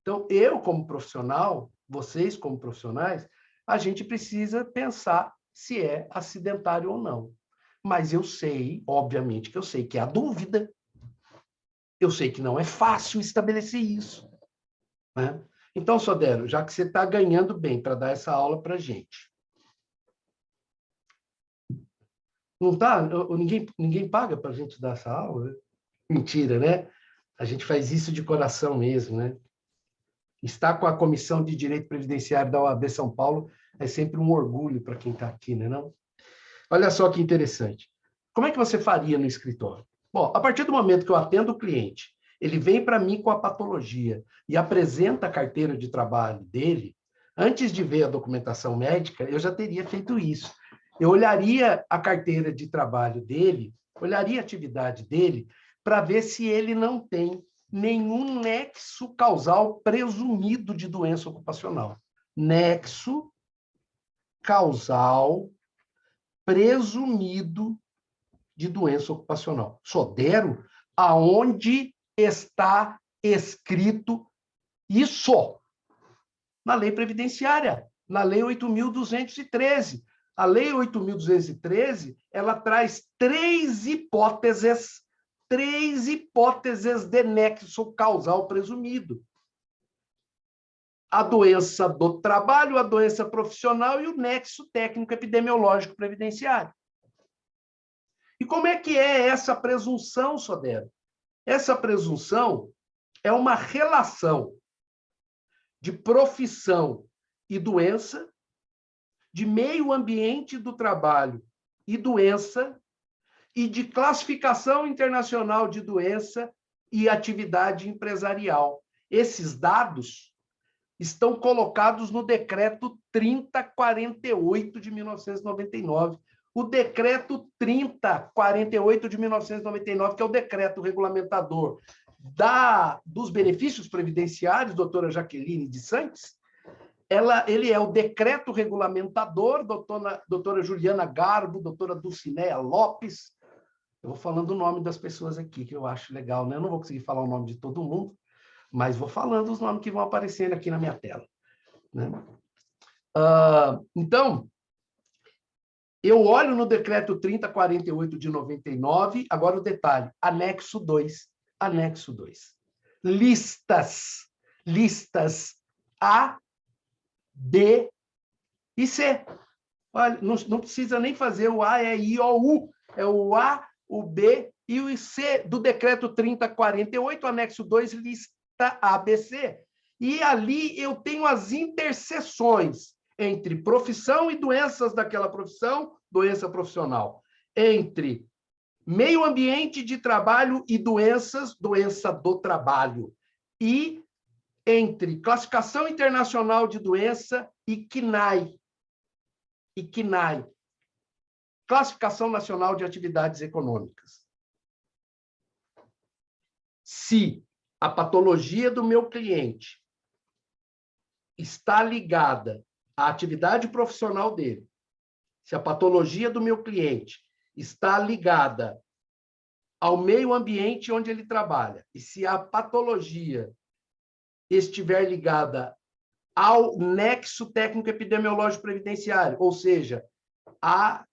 Então, eu, como profissional, vocês, como profissionais, a gente precisa pensar se é acidentário ou não. Mas eu sei, obviamente, que eu sei que há dúvida. Eu sei que não é fácil estabelecer isso. Né? Então, Sodero, já que você está ganhando bem para dar essa aula para a gente, não tá? Ninguém paga para a gente dar essa aula? Né? Mentira, né? A gente faz isso de coração mesmo, né? Estar com a Comissão de Direito Previdenciário da OAB São Paulo é sempre um orgulho para quem está aqui, né, não? Olha só que interessante. Como é que você faria no escritório? Bom, a partir do momento que eu atendo o cliente, ele vem para mim com a patologia e apresenta a carteira de trabalho dele, antes de ver a documentação médica, eu já teria feito isso. Eu olharia a carteira de trabalho dele, olharia a atividade dele, para ver se ele não tem nenhum nexo causal presumido de doença ocupacional. Nexo causal presumido de doença ocupacional. Sodero, aonde está escrito isso? Na lei previdenciária, na lei 8.213. A lei 8.213, ela traz três hipóteses de nexo causal presumido. A doença do trabalho, a doença profissional e o nexo técnico epidemiológico previdenciário. E como é que é essa presunção, Sodero? Essa presunção é uma relação de profissão e doença, de meio ambiente do trabalho e doença, e de classificação internacional de doença e atividade empresarial. Esses dados estão colocados no decreto 3048 de 1999. O decreto 3048 de 1999, que é o decreto regulamentador dos benefícios previdenciários, doutora Jaqueline de Santos, ele é o decreto regulamentador, doutora Juliana Garbo, doutora Dulcinéia Lopes. Eu vou falando o nome das pessoas aqui, que eu acho legal, né? Eu não vou conseguir falar o nome de todo mundo, mas vou falando os nomes que vão aparecendo aqui na minha tela. Né? Então, eu olho no decreto 3048 de 99, agora o detalhe, anexo 2. Anexo 2. Listas A, B e C. Olha, não precisa nem fazer o A, E, I, O, U. É o A, o B e o C do decreto 3048, anexo 2, lista A, B, C. E ali eu tenho as interseções entre profissão e doenças daquela profissão, doença profissional. Entre meio ambiente de trabalho e doenças, doença do trabalho. E entre classificação internacional de doença e CNAE. Classificação Nacional de Atividades Econômicas. Se a patologia do meu cliente está ligada à atividade profissional dele, se a patologia do meu cliente está ligada ao meio ambiente onde ele trabalha, e se a patologia estiver ligada ao nexo técnico epidemiológico previdenciário, ou seja, a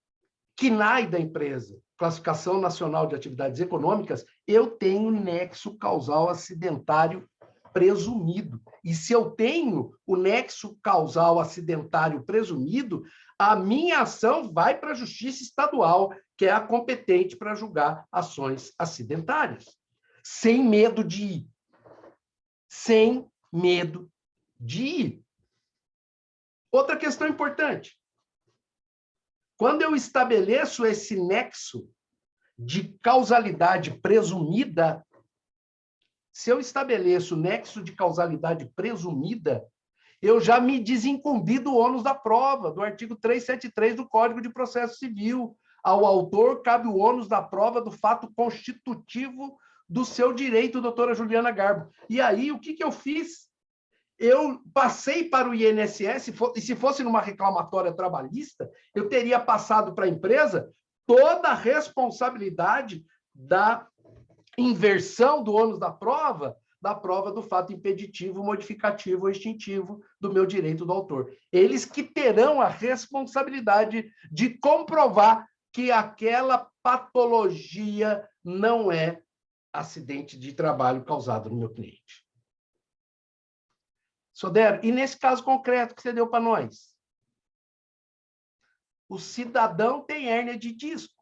CNAE da empresa, Classificação Nacional de Atividades Econômicas, eu tenho nexo causal acidentário presumido. E se eu tenho o nexo causal acidentário presumido, a minha ação vai para a Justiça Estadual, que é a competente para julgar ações acidentárias. Sem medo de ir. Sem medo de ir. Outra questão importante. Quando eu estabeleço esse nexo de causalidade presumida, se eu estabeleço nexo de causalidade presumida, eu já me desincumbi do ônus da prova, do artigo 373 do Código de Processo Civil. Ao autor cabe o ônus da prova do fato constitutivo do seu direito, doutora Juliana Garbo. E aí, o que eu fiz? Eu passei para o INSS, e se fosse numa reclamatória trabalhista, eu teria passado para a empresa toda a responsabilidade da inversão do ônus da prova do fato impeditivo, modificativo ou extintivo do meu direito do autor. Eles que terão a responsabilidade de comprovar que aquela patologia não é acidente de trabalho causado no meu cliente. Sodero, e nesse caso concreto que você deu para nós? O cidadão tem hérnia de disco.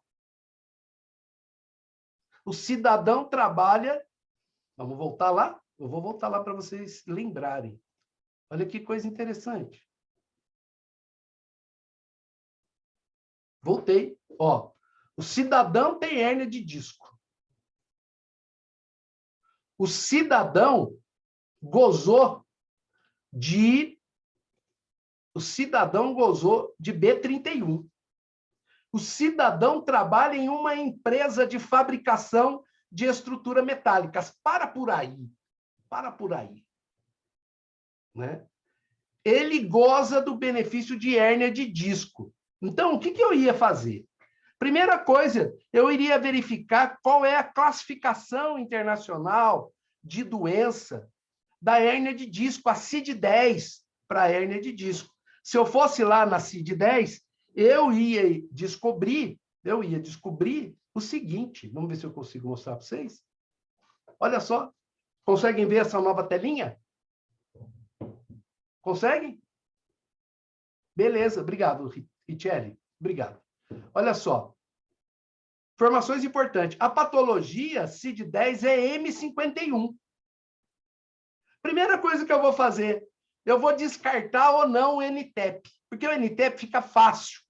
O cidadão trabalha... Vamos voltar lá? Eu vou voltar lá para vocês lembrarem. Olha que coisa interessante. Voltei. Ó, o cidadão tem hérnia de disco. O cidadão gozou de B31. O cidadão trabalha em uma empresa de fabricação de estrutura metálicas. Para por aí. Né? Ele goza do benefício de hérnia de disco. Então, o que eu ia fazer? Primeira coisa, eu iria verificar qual é a classificação internacional de doença da hérnia de disco, a CID-10 para a hérnia de disco. Se eu fosse lá na CID-10, eu ia descobrir o seguinte. Vamos ver se eu consigo mostrar para vocês. Olha só. Conseguem ver essa nova telinha? Conseguem? Beleza. Obrigado, Richelli. Obrigado. Olha só. Informações importantes. A patologia CID-10 é M51. Primeira coisa que eu vou fazer, eu vou descartar ou não o NTEP, porque o NTEP fica fácil.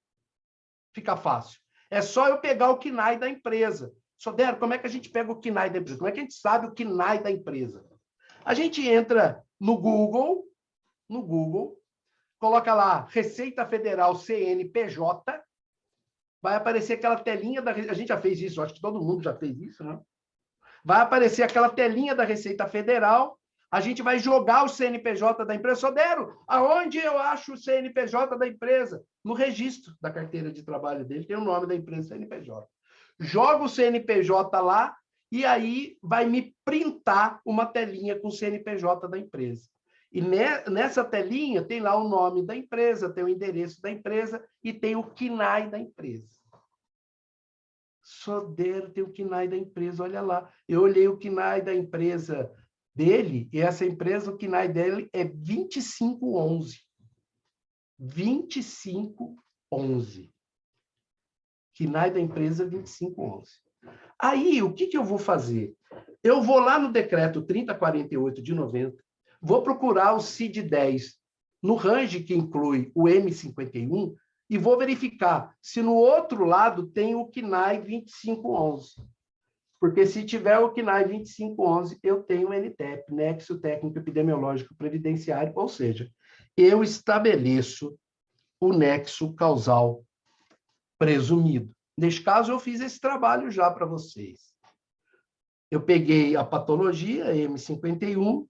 É só eu pegar o KNAI da empresa. Sodero, como é que a gente pega o KNAI da empresa? Como é que a gente sabe o KNAI da empresa? A gente entra no Google, coloca lá Receita Federal CNPJ, vai aparecer aquela telinha da... A gente já fez isso, acho que todo mundo já fez isso, né? Vai aparecer aquela telinha da Receita Federal, a gente vai jogar o CNPJ da empresa. Sodero, aonde eu acho o CNPJ da empresa? No registro da carteira de trabalho dele, tem o nome da empresa, CNPJ. Joga o CNPJ lá e aí vai me printar uma telinha com o CNPJ da empresa. E nessa telinha tem lá o nome da empresa, tem o endereço da empresa e tem o KNAI da empresa. Sodero, tem o KNAI da empresa, olha lá. Eu olhei o KNAI da empresa dele, e essa empresa, o KNAI dele é 2511. 2511. KNAI da empresa 2511. Aí, o que eu vou fazer? Eu vou lá no decreto 3048 de 90, vou procurar o CID-10 no range que inclui o M51 e vou verificar se no outro lado tem o KNAI 2511. Porque se tiver o KNAI 2511, eu tenho o NTEP, Nexo Técnico Epidemiológico Previdenciário, ou seja, eu estabeleço o nexo causal presumido. Neste caso, eu fiz esse trabalho já para vocês. Eu peguei a patologia, M51,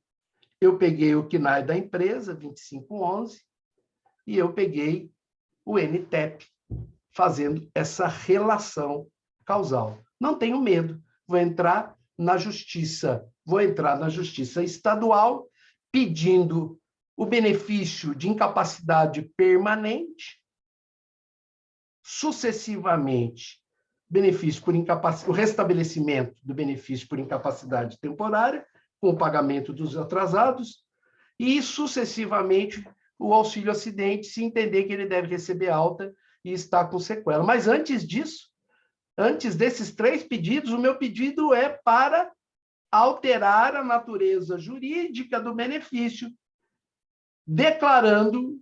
eu peguei o KNAI da empresa, 2511, e eu peguei o NTEP, fazendo essa relação causal. Não tenho medo. Vou entrar na justiça estadual, pedindo o benefício de incapacidade permanente, sucessivamente, o restabelecimento do benefício por incapacidade temporária, com o pagamento dos atrasados, e, sucessivamente, o auxílio acidente, se entender que ele deve receber alta e está com sequela. Mas, antes disso, antes desses 3 pedidos, o meu pedido é para alterar a natureza jurídica do benefício, declarando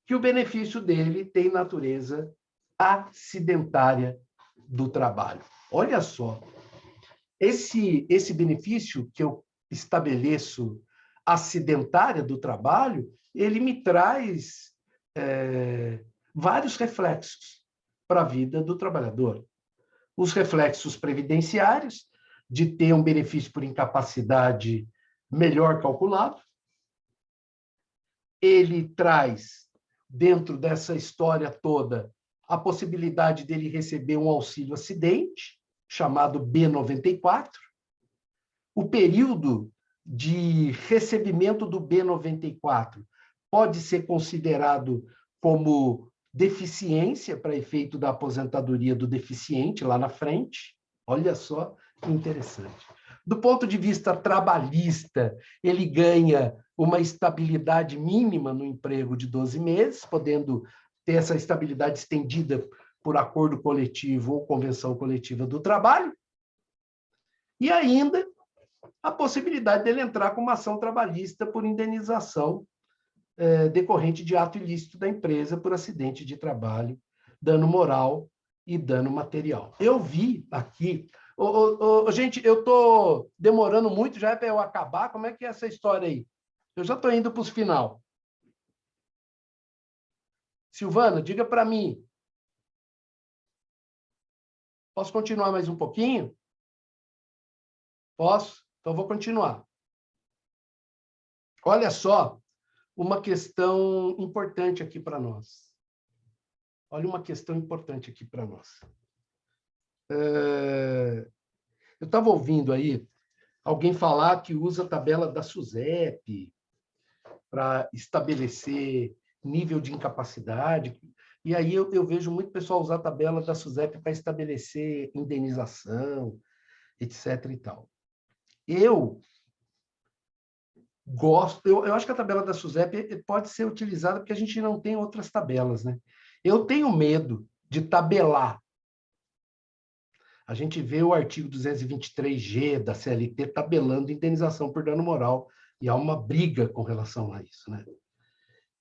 que o benefício dele tem natureza acidentária do trabalho. Olha só, esse benefício que eu estabeleço acidentária do trabalho, ele me traz vários reflexos para a vida do trabalhador. Os reflexos previdenciários, de ter um benefício por incapacidade melhor calculado. Ele traz, dentro dessa história toda, a possibilidade dele receber um auxílio acidente, chamado B94. O período de recebimento do B94 pode ser considerado como deficiência para efeito da aposentadoria do deficiente lá na frente. Olha só que interessante. Do ponto de vista trabalhista, ele ganha uma estabilidade mínima no emprego de 12 meses, podendo ter essa estabilidade estendida por acordo coletivo ou convenção coletiva do trabalho. E ainda a possibilidade dele entrar com uma ação trabalhista por indenização decorrente de ato ilícito da empresa por acidente de trabalho, dano moral e dano material. Eu vi aqui... gente, eu estou demorando muito já para eu acabar. Como é que é essa história aí? Eu já estou indo para os final. Silvana, diga para mim. Posso continuar mais um pouquinho? Posso? Então, vou continuar. Olha só uma questão importante aqui para nós. Olha uma questão importante aqui para nós. Eu estava ouvindo aí alguém falar que usa a tabela da SUSEP para estabelecer nível de incapacidade. E aí eu vejo muito pessoal usar a tabela da SUSEP para estabelecer indenização, etc. e tal. Eu gosto, eu acho que a tabela da SUSEP pode ser utilizada porque a gente não tem outras tabelas, né? Eu tenho medo de tabelar. A gente vê o artigo 223G da CLT tabelando indenização por dano moral, e há uma briga com relação a isso, né?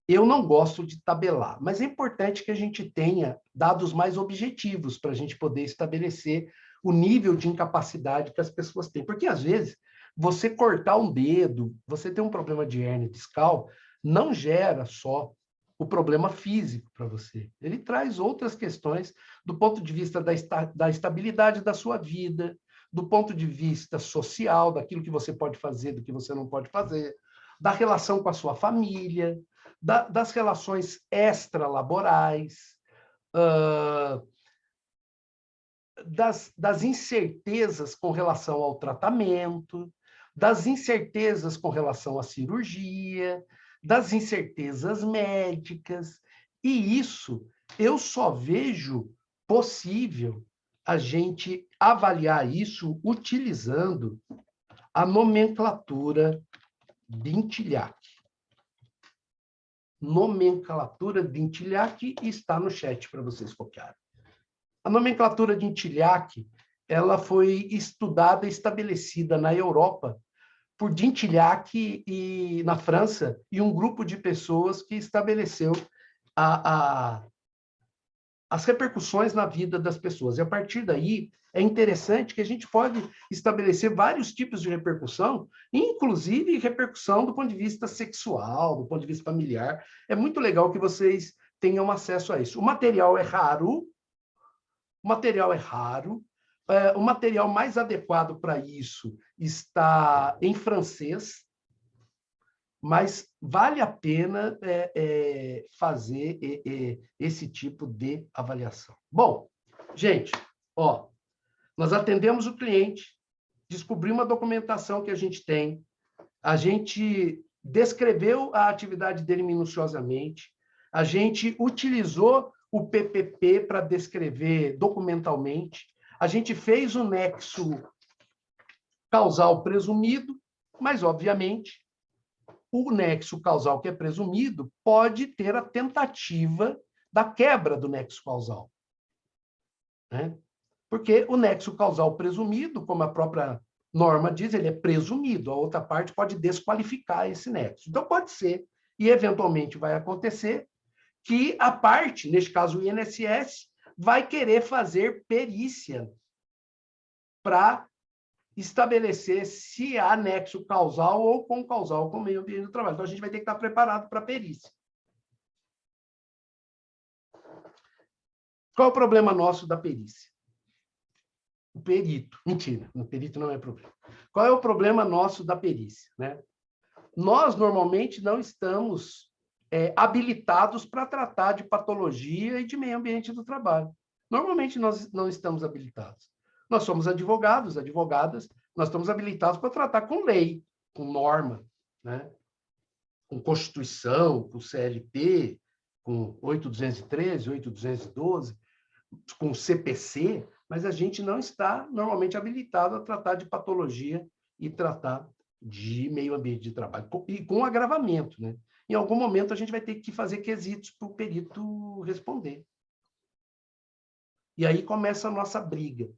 Eu não gosto de tabelar, mas é importante que a gente tenha dados mais objetivos para a gente poder estabelecer o nível de incapacidade que as pessoas têm. Porque, às vezes, você cortar um dedo, você ter um problema de hérnia discal, não gera só o problema físico para você. Ele traz outras questões do ponto de vista da estabilidade da sua vida, do ponto de vista social, daquilo que você pode fazer, do que você não pode fazer, da relação com a sua família, das relações extralaborais, das incertezas com relação ao tratamento, das incertezas com relação à cirurgia, das incertezas médicas, e isso eu só vejo possível a gente avaliar isso utilizando a nomenclatura Dintilhac. Nomenclatura Dintilhac está no chat para vocês copiarem. A nomenclatura Dintilhac, ela foi estudada e estabelecida na Europa por Dintilhac e na França, e um grupo de pessoas que estabeleceu as repercussões na vida das pessoas. E, a partir daí, é interessante que a gente pode estabelecer vários tipos de repercussão, inclusive repercussão do ponto de vista sexual, do ponto de vista familiar. É muito legal que vocês tenham acesso a isso. O material é raro, o material mais adequado para isso está em francês, mas vale a pena fazer esse tipo de avaliação. Bom, gente, nós atendemos o cliente, descobrimos a documentação que a gente tem, a gente descreveu a atividade dele minuciosamente, a gente utilizou o PPP para descrever documentalmente, a gente fez o nexo causal presumido, mas, obviamente, o nexo causal que é presumido pode ter a tentativa da quebra do nexo causal, né? Porque o nexo causal presumido, como a própria norma diz, ele é presumido, a outra parte pode desqualificar esse nexo. Então, pode ser, e eventualmente vai acontecer, que a parte, neste caso o INSS, vai querer fazer perícia para estabelecer se há nexo causal ou concausal com o meio ambiente do trabalho. Então, a gente vai ter que estar preparado para a perícia. Qual é o problema nosso da perícia? O perito. Mentira, o perito não é problema. Qual é o problema nosso da perícia, né? Nós, normalmente, não estamos habilitados para tratar de patologia e de meio ambiente do trabalho. Normalmente, nós não estamos habilitados. Nós somos advogados, advogadas, nós estamos habilitados para tratar com lei, com norma, né? Com Constituição, com CLT, com 8.213, 8.212, com CPC, mas a gente não está normalmente habilitado a tratar de patologia e tratar de meio ambiente de trabalho, e com agravamento, né? Em algum momento, a gente vai ter que fazer quesitos para o perito responder. E aí começa a nossa briga,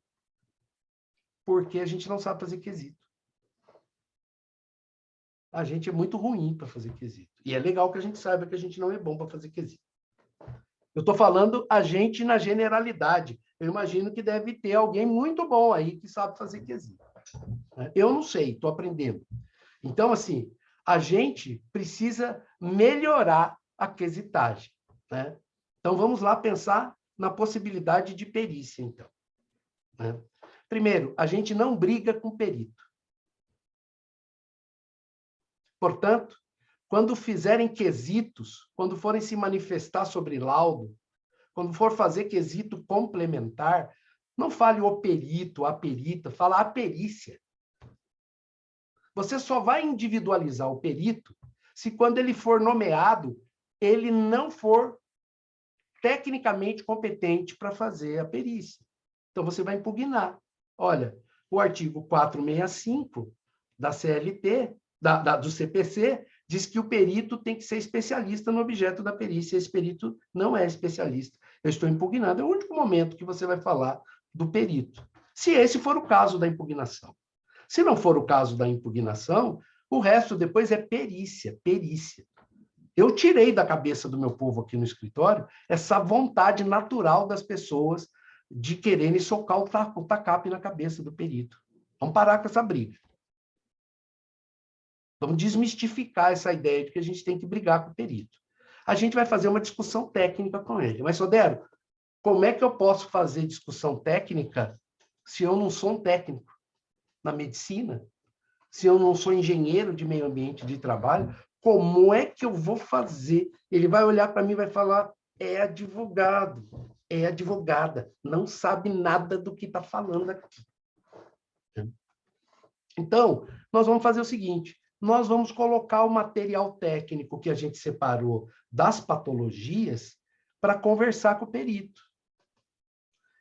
porque a gente não sabe fazer quesito. A gente é muito ruim para fazer quesito. E é legal que a gente saiba que a gente não é bom para fazer quesito. Eu estou falando a gente na generalidade. Eu imagino que deve ter alguém muito bom aí que sabe fazer quesito. Eu não sei, estou aprendendo. Então, assim, a gente precisa melhorar a quesitagem, né? Então, vamos lá pensar na possibilidade de perícia, então, né? Primeiro, a gente não briga com perito. Portanto, quando fizerem quesitos, quando forem se manifestar sobre laudo, quando for fazer quesito complementar, não fale o perito, a perita, fala a perícia. Você só vai individualizar o perito se, quando ele for nomeado, ele não for tecnicamente competente para fazer a perícia. Então, você vai impugnar. Olha, o artigo 465 da CLT, do CPC, diz que o perito tem que ser especialista no objeto da perícia. Esse perito não é especialista. Eu estou impugnando. É o único momento que você vai falar do perito, se esse for o caso da impugnação. Se não for o caso da impugnação, o resto depois é perícia, perícia. Eu tirei da cabeça do meu povo aqui no escritório essa vontade natural das pessoas de quererem socar o tacape na cabeça do perito. Vamos parar com essa briga. Vamos desmistificar essa ideia de que a gente tem que brigar com o perito. A gente vai fazer uma discussão técnica com ele. Mas, Sodero, como é que eu posso fazer discussão técnica se eu não sou um técnico na medicina? Se eu não sou engenheiro de meio ambiente de trabalho, como é que eu vou fazer? Ele vai olhar para mim e vai falar, é advogado, é advogada, não sabe nada do que está falando aqui. Então, nós vamos fazer o seguinte, nós vamos colocar o material técnico que a gente separou das patologias para conversar com o perito.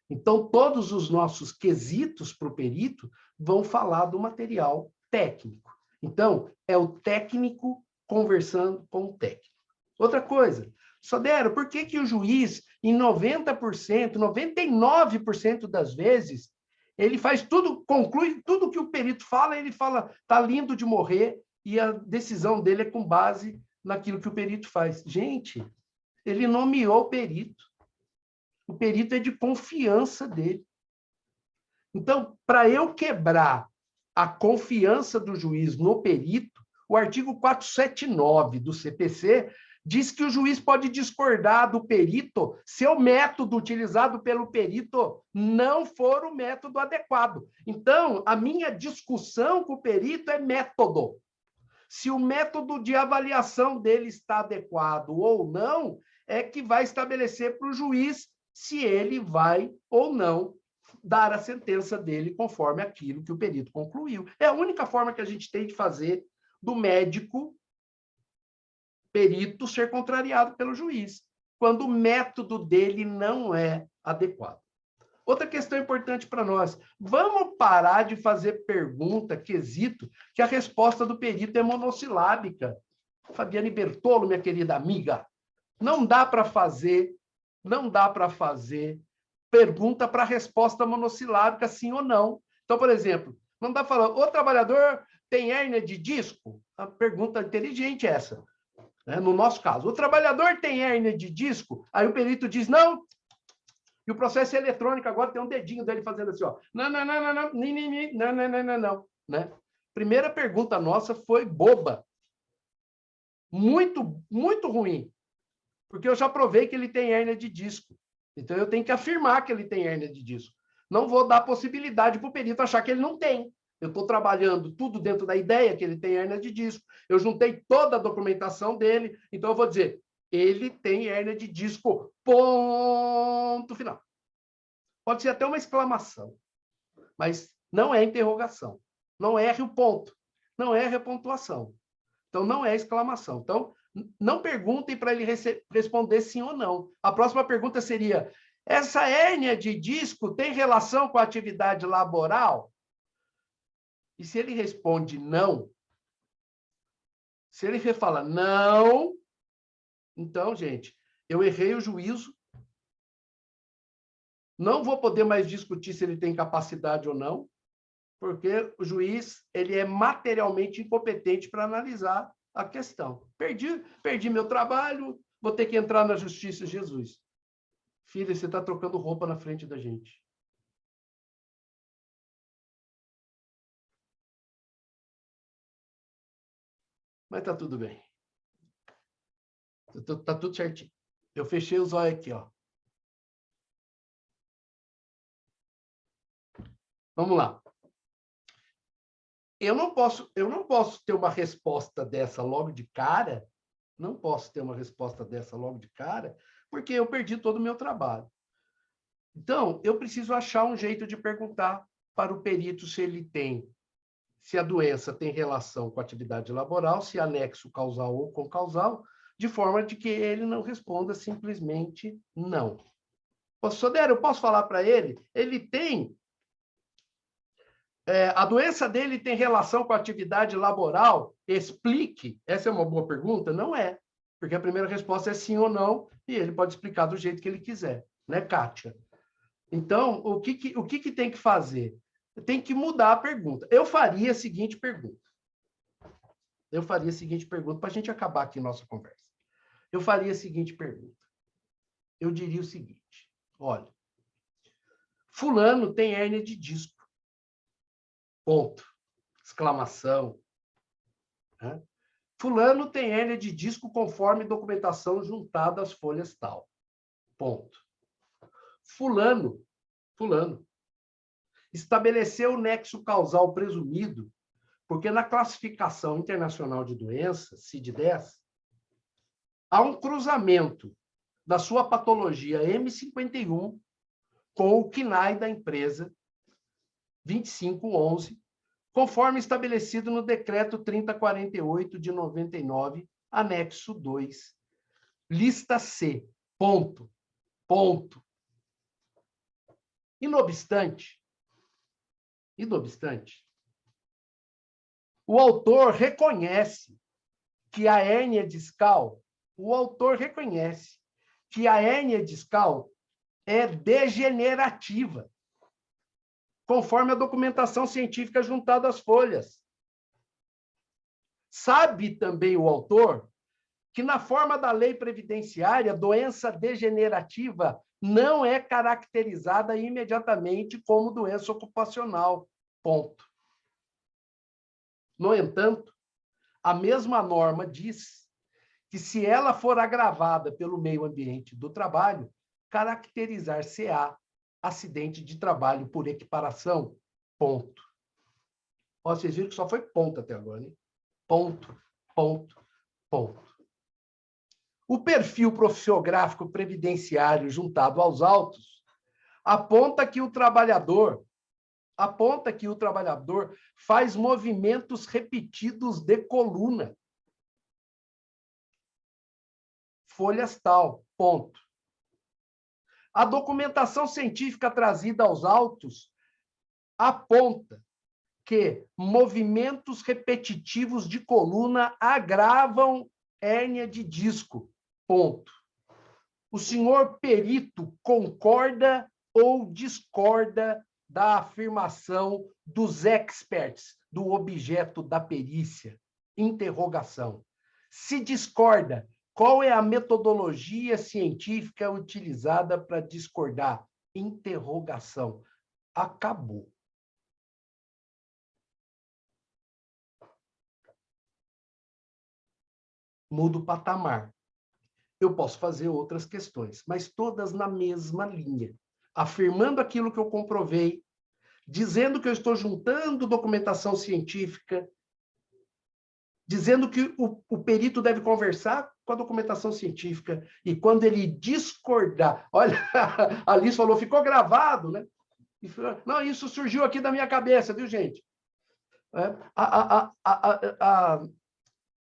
Então, todos os nossos quesitos para o perito vão falar do material técnico. Então, é o técnico conversando com o técnico. Outra coisa, Sodero, por que o juiz, em 90%, 99% das vezes, ele faz tudo, conclui tudo que o perito fala, ele fala, tá lindo de morrer, e a decisão dele é com base naquilo que o perito faz. Gente, ele nomeou o perito. O perito é de confiança dele. Então, para eu quebrar a confiança do juiz no perito, o artigo 479 do CPC diz que o juiz pode discordar do perito se o método utilizado pelo perito não for o método adequado. Então, a minha discussão com o perito é método. Se o método de avaliação dele está adequado ou não, é que vai estabelecer para o juiz se ele vai ou não dar a sentença dele conforme aquilo que o perito concluiu. É a única forma que a gente tem de fazer do médico perito ser contrariado pelo juiz, quando o método dele não é adequado. Outra questão importante para nós, vamos parar de fazer pergunta, quesito, que a resposta do perito é monossilábica. Fabiane Bertolo, minha querida amiga, não dá para fazer pergunta para resposta monossilábica, sim ou não. Então, por exemplo, Não dá para falar, o trabalhador tem hérnia de disco? A pergunta inteligente é essa. Né? No nosso caso, o trabalhador tem hérnia de disco? Aí o perito diz, não. E o processo eletrônico agora tem um dedinho dele fazendo assim, ó. Não, não, não, não, não, não, não, não, não, não. Né? Primeira pergunta nossa foi boba. Muito, muito ruim. Porque eu já provei que ele tem hérnia de disco. Então, eu tenho que afirmar que ele tem hérnia de disco. Não vou dar possibilidade para o perito achar que ele não tem. Eu estou trabalhando tudo dentro da ideia que ele tem hérnia de disco. Eu juntei toda a documentação dele. Então, eu vou dizer, ele tem hérnia de disco. Ponto final. Pode ser até uma exclamação. Mas não é interrogação. Não erre o ponto. Não erre a pontuação. Então, não é exclamação. Então, não perguntem para ele responder sim ou não. A próxima pergunta seria, essa hérnia de disco tem relação com a atividade laboral? E se ele responde não, se ele fala não, então, gente, eu errei o juízo, não vou poder mais discutir se ele tem capacidade ou não, porque o juiz ele é materialmente incompetente para analisar a questão. Perdi meu trabalho, vou ter que entrar na justiça, Jesus. Filha, você está trocando roupa na frente da gente. Mas está tudo bem. Está tudo certinho. Eu fechei os olhos aqui, ó. Vamos lá. Eu não posso ter uma resposta dessa logo de cara. Não posso ter uma resposta dessa logo de cara, porque eu perdi todo o meu trabalho. Então, eu preciso achar um jeito de perguntar para o perito se a doença tem relação com a atividade laboral, se é anexo causal ou concausal, de forma de que ele não responda simplesmente não. Sodero, eu posso falar para ele? Ele tem... a doença dele tem relação com a atividade laboral? Explique. Essa é uma boa pergunta? Não é. Porque a primeira resposta é sim ou não, e ele pode explicar do jeito que ele quiser. Né, Kátia? Então, o que tem que fazer? Tem que mudar a pergunta. Eu faria a seguinte pergunta. Para a gente acabar aqui nossa conversa. Eu faria a seguinte pergunta. Eu diria o seguinte. Olha, fulano tem hérnia de disco. Ponto. Exclamação. Né? Fulano tem hérnia de disco conforme documentação juntada às folhas tal. Ponto. Fulano estabeleceu o nexo causal presumido, porque na classificação internacional de doenças, CID-10, há um cruzamento da sua patologia M51 com o CNAE da empresa 2511, conforme estabelecido no decreto 3048 de 99, anexo 2, lista C. Ponto. E não obstante, o autor reconhece que a hérnia discal, é degenerativa, conforme a documentação científica juntada às folhas. Sabe também o autor que, na forma da lei previdenciária, doença degenerativa não é caracterizada imediatamente como doença ocupacional. Ponto. No entanto, a mesma norma diz que, se ela for agravada pelo meio ambiente do trabalho, caracterizar-se-á acidente de trabalho por equiparação. Ponto. Ó, vocês viram que só foi ponto até agora, hein? Ponto. O perfil profissiográfico previdenciário juntado aos autos aponta que o trabalhador faz movimentos repetidos de coluna. Folhas tal, ponto. A documentação científica trazida aos autos aponta que movimentos repetitivos de coluna agravam hérnia de disco. Ponto. O senhor perito concorda ou discorda da afirmação dos experts, do objeto da perícia? Interrogação. Se discorda, qual é a metodologia científica utilizada para discordar? Interrogação. Acabou. Muda o patamar. Eu posso fazer outras questões, mas todas na mesma linha, afirmando aquilo que eu comprovei, dizendo que eu estou juntando documentação científica, dizendo que o perito deve conversar com a documentação científica, e quando ele discordar... Olha, a Alice falou, ficou gravado, né? Não, isso surgiu aqui da minha cabeça, viu, gente?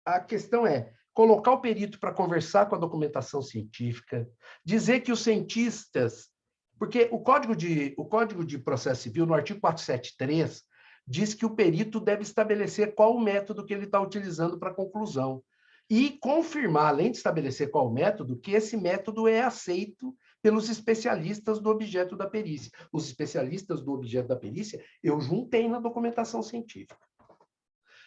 A questão é colocar o perito para conversar com a documentação científica, dizer que os cientistas... Porque o Código de Processo Civil, no artigo 473, diz que o perito deve estabelecer qual o método que ele está utilizando para a conclusão. E confirmar, além de estabelecer qual o método, que esse método é aceito pelos especialistas do objeto da perícia. Os especialistas do objeto da perícia, eu juntei na documentação científica.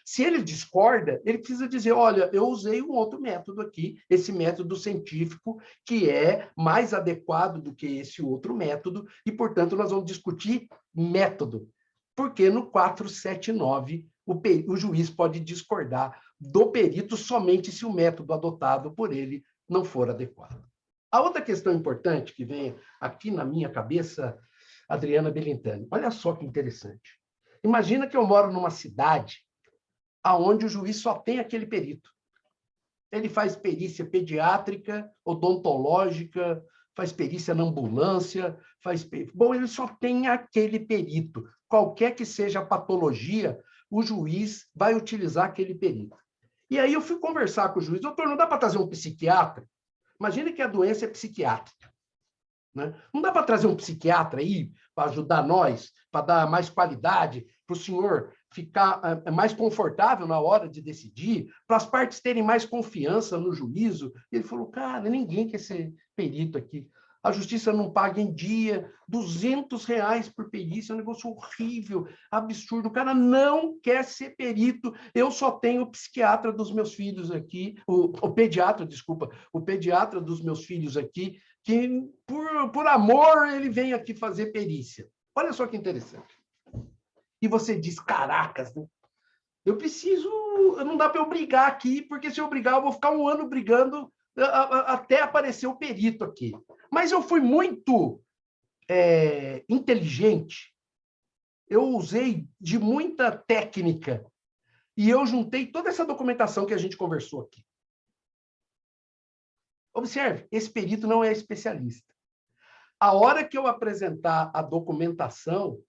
Se ele discorda, ele precisa dizer, olha, eu usei um outro método aqui, esse método científico, que é mais adequado do que esse outro método, e, portanto, nós vamos discutir método. Porque no 479, o juiz pode discordar do perito somente se o método adotado por ele não for adequado. A outra questão importante que vem aqui na minha cabeça, Adriana Belintani, olha só que interessante. Imagina que eu moro numa cidade aonde o juiz só tem aquele perito. Ele faz perícia pediátrica, odontológica, faz perícia na ambulância, Bom, ele só tem aquele perito. Qualquer que seja a patologia, o juiz vai utilizar aquele perito. E aí eu fui conversar com o juiz, doutor, não dá para trazer um psiquiatra? Imagina que a doença é psiquiátrica, né? Não dá para trazer um psiquiatra aí para ajudar nós, para dar mais qualidade, para o senhor ficar mais confortável na hora de decidir, para as partes terem mais confiança no juízo? Ele falou, cara, ninguém quer ser perito aqui. A justiça não paga em dia, R$200 por perícia, é um negócio horrível, absurdo. O cara não quer ser perito. Eu só tenho o psiquiatra dos meus filhos aqui, o pediatra, desculpa, o pediatra dos meus filhos aqui, que, por amor, ele vem aqui fazer perícia. Olha só que interessante. E você diz, caracas, né? Eu preciso... Não dá para eu brigar aqui, porque se eu brigar, eu vou ficar um ano brigando até aparecer o perito aqui. Mas eu fui muito inteligente. Eu usei de muita técnica e eu juntei toda essa documentação que a gente conversou aqui. Observe, esse perito não é especialista. A hora que eu apresentar a documentação,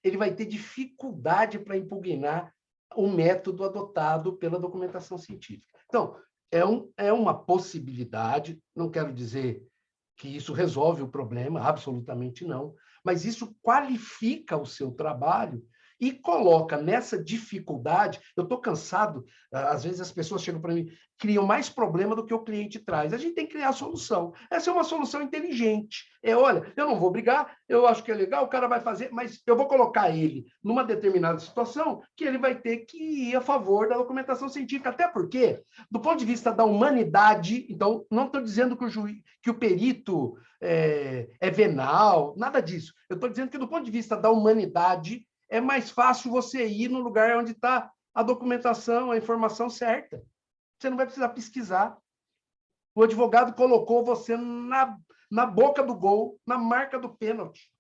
ele vai ter dificuldade para impugnar o método adotado pela documentação científica. Então, é uma possibilidade, não quero dizer que isso resolve o problema, absolutamente não, mas isso qualifica o seu trabalho e coloca nessa dificuldade... Eu estou cansado, às vezes as pessoas chegam para mim, criam mais problema do que o cliente traz. A gente tem que criar a solução. Essa é uma solução inteligente. Olha, eu não vou brigar, eu acho que é legal, o cara vai fazer, mas eu vou colocar ele numa determinada situação que ele vai ter que ir a favor da documentação científica. Até porque, do ponto de vista da humanidade, então, não estou dizendo que o perito é venal, nada disso. Eu estou dizendo que, do ponto de vista da humanidade, é mais fácil você ir no lugar onde está a documentação, a informação certa. Você não vai precisar pesquisar. O advogado colocou você na boca do gol, na marca do pênalti,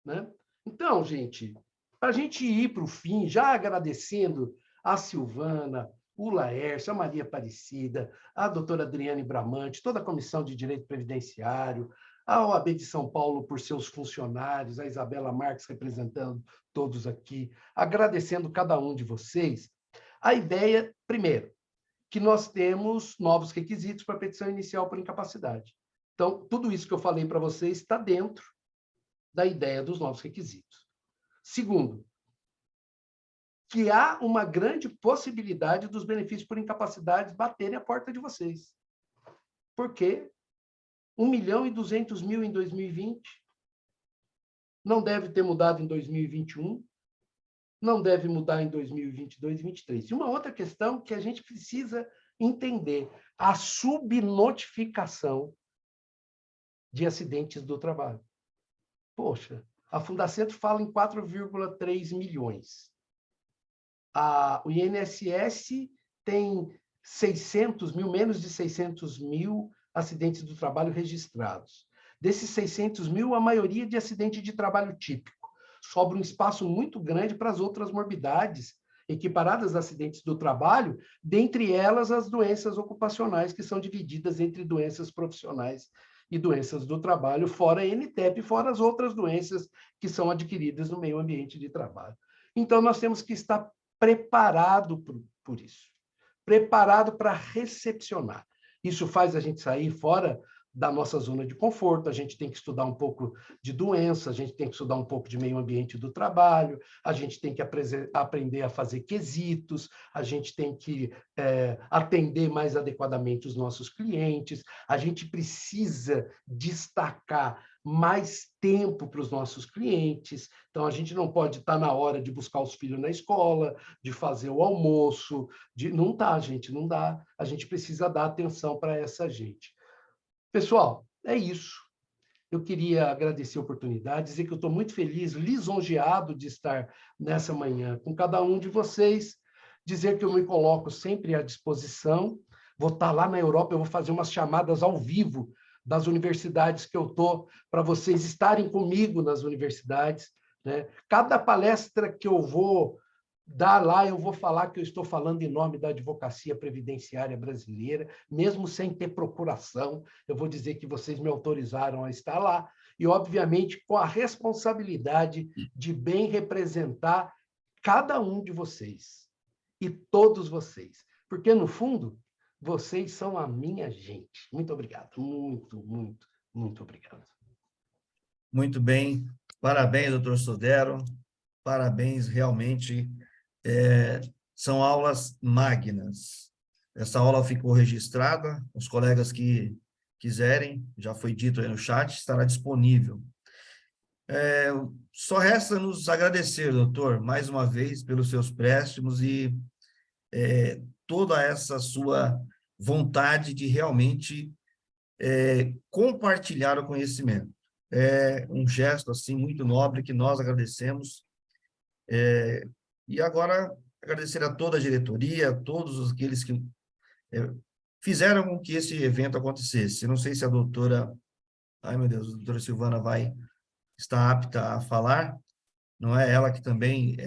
né? Então, gente, para a gente ir para o fim, já agradecendo a Silvana, o Laércio, a Maria Aparecida, a doutora Adriane Bramante, toda a Comissão de Direito Previdenciário, a OAB de São Paulo por seus funcionários, a Isabela Marques representando todos aqui, agradecendo cada um de vocês. A ideia, primeiro, que nós temos novos requisitos para a petição inicial por incapacidade. Então, tudo isso que eu falei para vocês está dentro da ideia dos novos requisitos. Segundo, que há uma grande possibilidade dos benefícios por incapacidade baterem a porta de vocês. Por quê? 1.200.000 em 2020. não deve ter mudado em 2021, não deve mudar em 2022 e 2023. E uma outra questão que a gente precisa entender, a subnotificação de acidentes do trabalho. Poxa, a Fundacentro fala em 4,3 milhões. O INSS tem 600 mil, menos de 600 mil acidentes do trabalho registrados. Desses 600 mil, a maioria de acidente de trabalho típico. Sobra um espaço muito grande para as outras morbidades equiparadas a acidentes do trabalho, dentre elas as doenças ocupacionais, que são divididas entre doenças profissionais e doenças do trabalho, fora a NTEP, fora as outras doenças que são adquiridas no meio ambiente de trabalho. Então, nós temos que estar preparado por isso, preparado para recepcionar. Isso faz a gente sair fora da nossa zona de conforto, a gente tem que estudar um pouco de doença, a gente tem que estudar um pouco de meio ambiente do trabalho, a gente tem que aprender a fazer quesitos, a gente tem que atender mais adequadamente os nossos clientes, a gente precisa destacar mais tempo para os nossos clientes, então a gente não pode estar na hora de buscar os filhos na escola, de fazer o almoço, não dá, gente, não dá, a gente precisa dar atenção para essa gente. Pessoal, é isso. Eu queria agradecer a oportunidade, dizer que eu estou muito feliz, lisonjeado de estar nessa manhã com cada um de vocês, dizer que eu me coloco sempre à disposição, vou estar lá na Europa, eu vou fazer umas chamadas ao vivo das universidades que eu estou, para vocês estarem comigo nas universidades, né? Cada palestra que eu vou dar lá, eu vou falar que eu estou falando em nome da advocacia previdenciária brasileira, mesmo sem ter procuração, eu vou dizer que vocês me autorizaram a estar lá, e, obviamente, com a responsabilidade de bem representar cada um de vocês, e todos vocês, porque, no fundo, vocês são a minha gente. Muito obrigado, muito, muito, muito obrigado. Muito bem, parabéns, doutor Sodero, parabéns, realmente. São aulas magnas. Essa aula ficou registrada, os colegas que quiserem, já foi dito aí no chat, estará disponível. Só resta nos agradecer, doutor, mais uma vez, pelos seus préstimos e toda essa sua vontade de realmente compartilhar o conhecimento. É um gesto assim muito nobre que nós agradecemos. E agora, agradecer a toda a diretoria, a todos aqueles que fizeram com que esse evento acontecesse. Eu não sei se a doutora... Ai, meu Deus, a doutora Silvana está apta a falar. Não é ela que também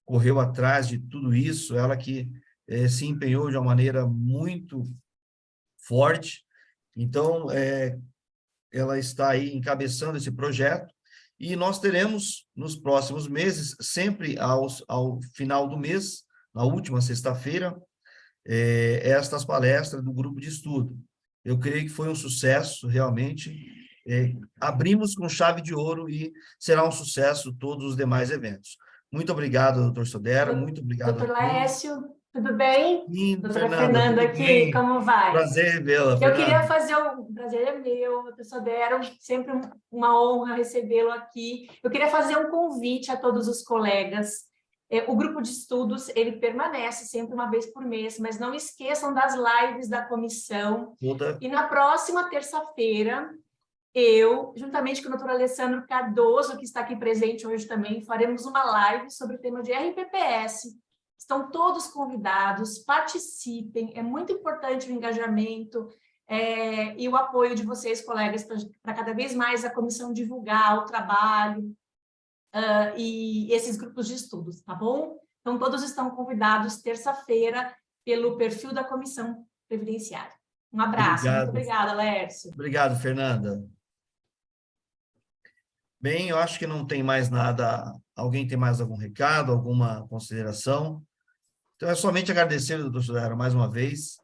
correu atrás de tudo isso, ela que se empenhou de uma maneira muito forte. Então, ela está aí encabeçando esse projeto. E nós teremos, nos próximos meses, sempre ao final do mês, na última sexta-feira, estas palestras do grupo de estudo. Eu creio que foi um sucesso, realmente. Abrimos com chave de ouro e será um sucesso todos os demais eventos. Muito obrigado, doutor Sodero, muito obrigado. Doutor Laércio, tudo bem? Sim, doutora Fernanda aqui, bem? Como vai? Prazer revê-la, Eu queria fazer prazer é meu, doutor Sodero, sempre uma honra recebê-lo aqui. Eu queria fazer um convite a todos os colegas. O grupo de estudos, ele permanece sempre uma vez por mês, mas não esqueçam das lives da comissão. E na próxima terça-feira, eu, juntamente com o doutor Alessandro Cardoso, que está aqui presente hoje também, faremos uma live sobre o tema de RPPS. Estão todos convidados, participem, é muito importante o engajamento e o apoio de vocês, colegas, para cada vez mais a comissão divulgar o trabalho e esses grupos de estudos, tá bom? Então, todos estão convidados terça-feira pelo perfil da Comissão Previdenciária. Um abraço. Obrigado. Muito obrigada, Laércio. Obrigado, Fernanda. Bem, eu acho que não tem mais nada. Alguém tem mais algum recado, alguma consideração? Então, é somente agradecer, doutor Sodero, mais uma vez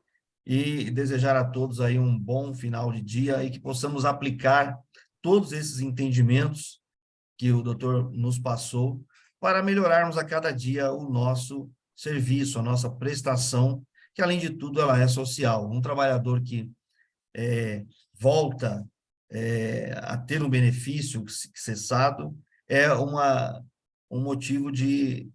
e desejar a todos aí um bom final de dia e que possamos aplicar todos esses entendimentos que o doutor nos passou para melhorarmos a cada dia o nosso serviço, a nossa prestação, que, além de tudo, ela é social. Um trabalhador que volta a ter um benefício cessado, é um motivo de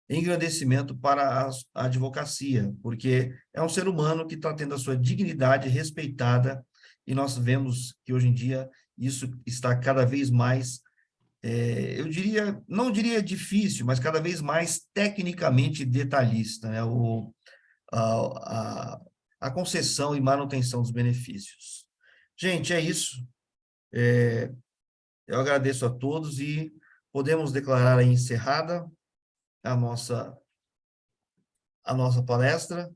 engrandecimento para a advocacia, porque é um ser humano que está tendo a sua dignidade respeitada, e nós vemos que hoje em dia isso está cada vez mais, eu diria, não diria difícil, mas cada vez mais tecnicamente detalhista, né? A concessão e manutenção dos benefícios. Gente, é isso. Eu agradeço a todos e podemos declarar aí encerrada a nossa palestra.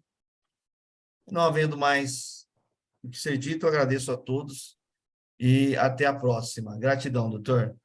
Não havendo mais o que ser dito, eu agradeço a todos e até a próxima. Gratidão, doutor.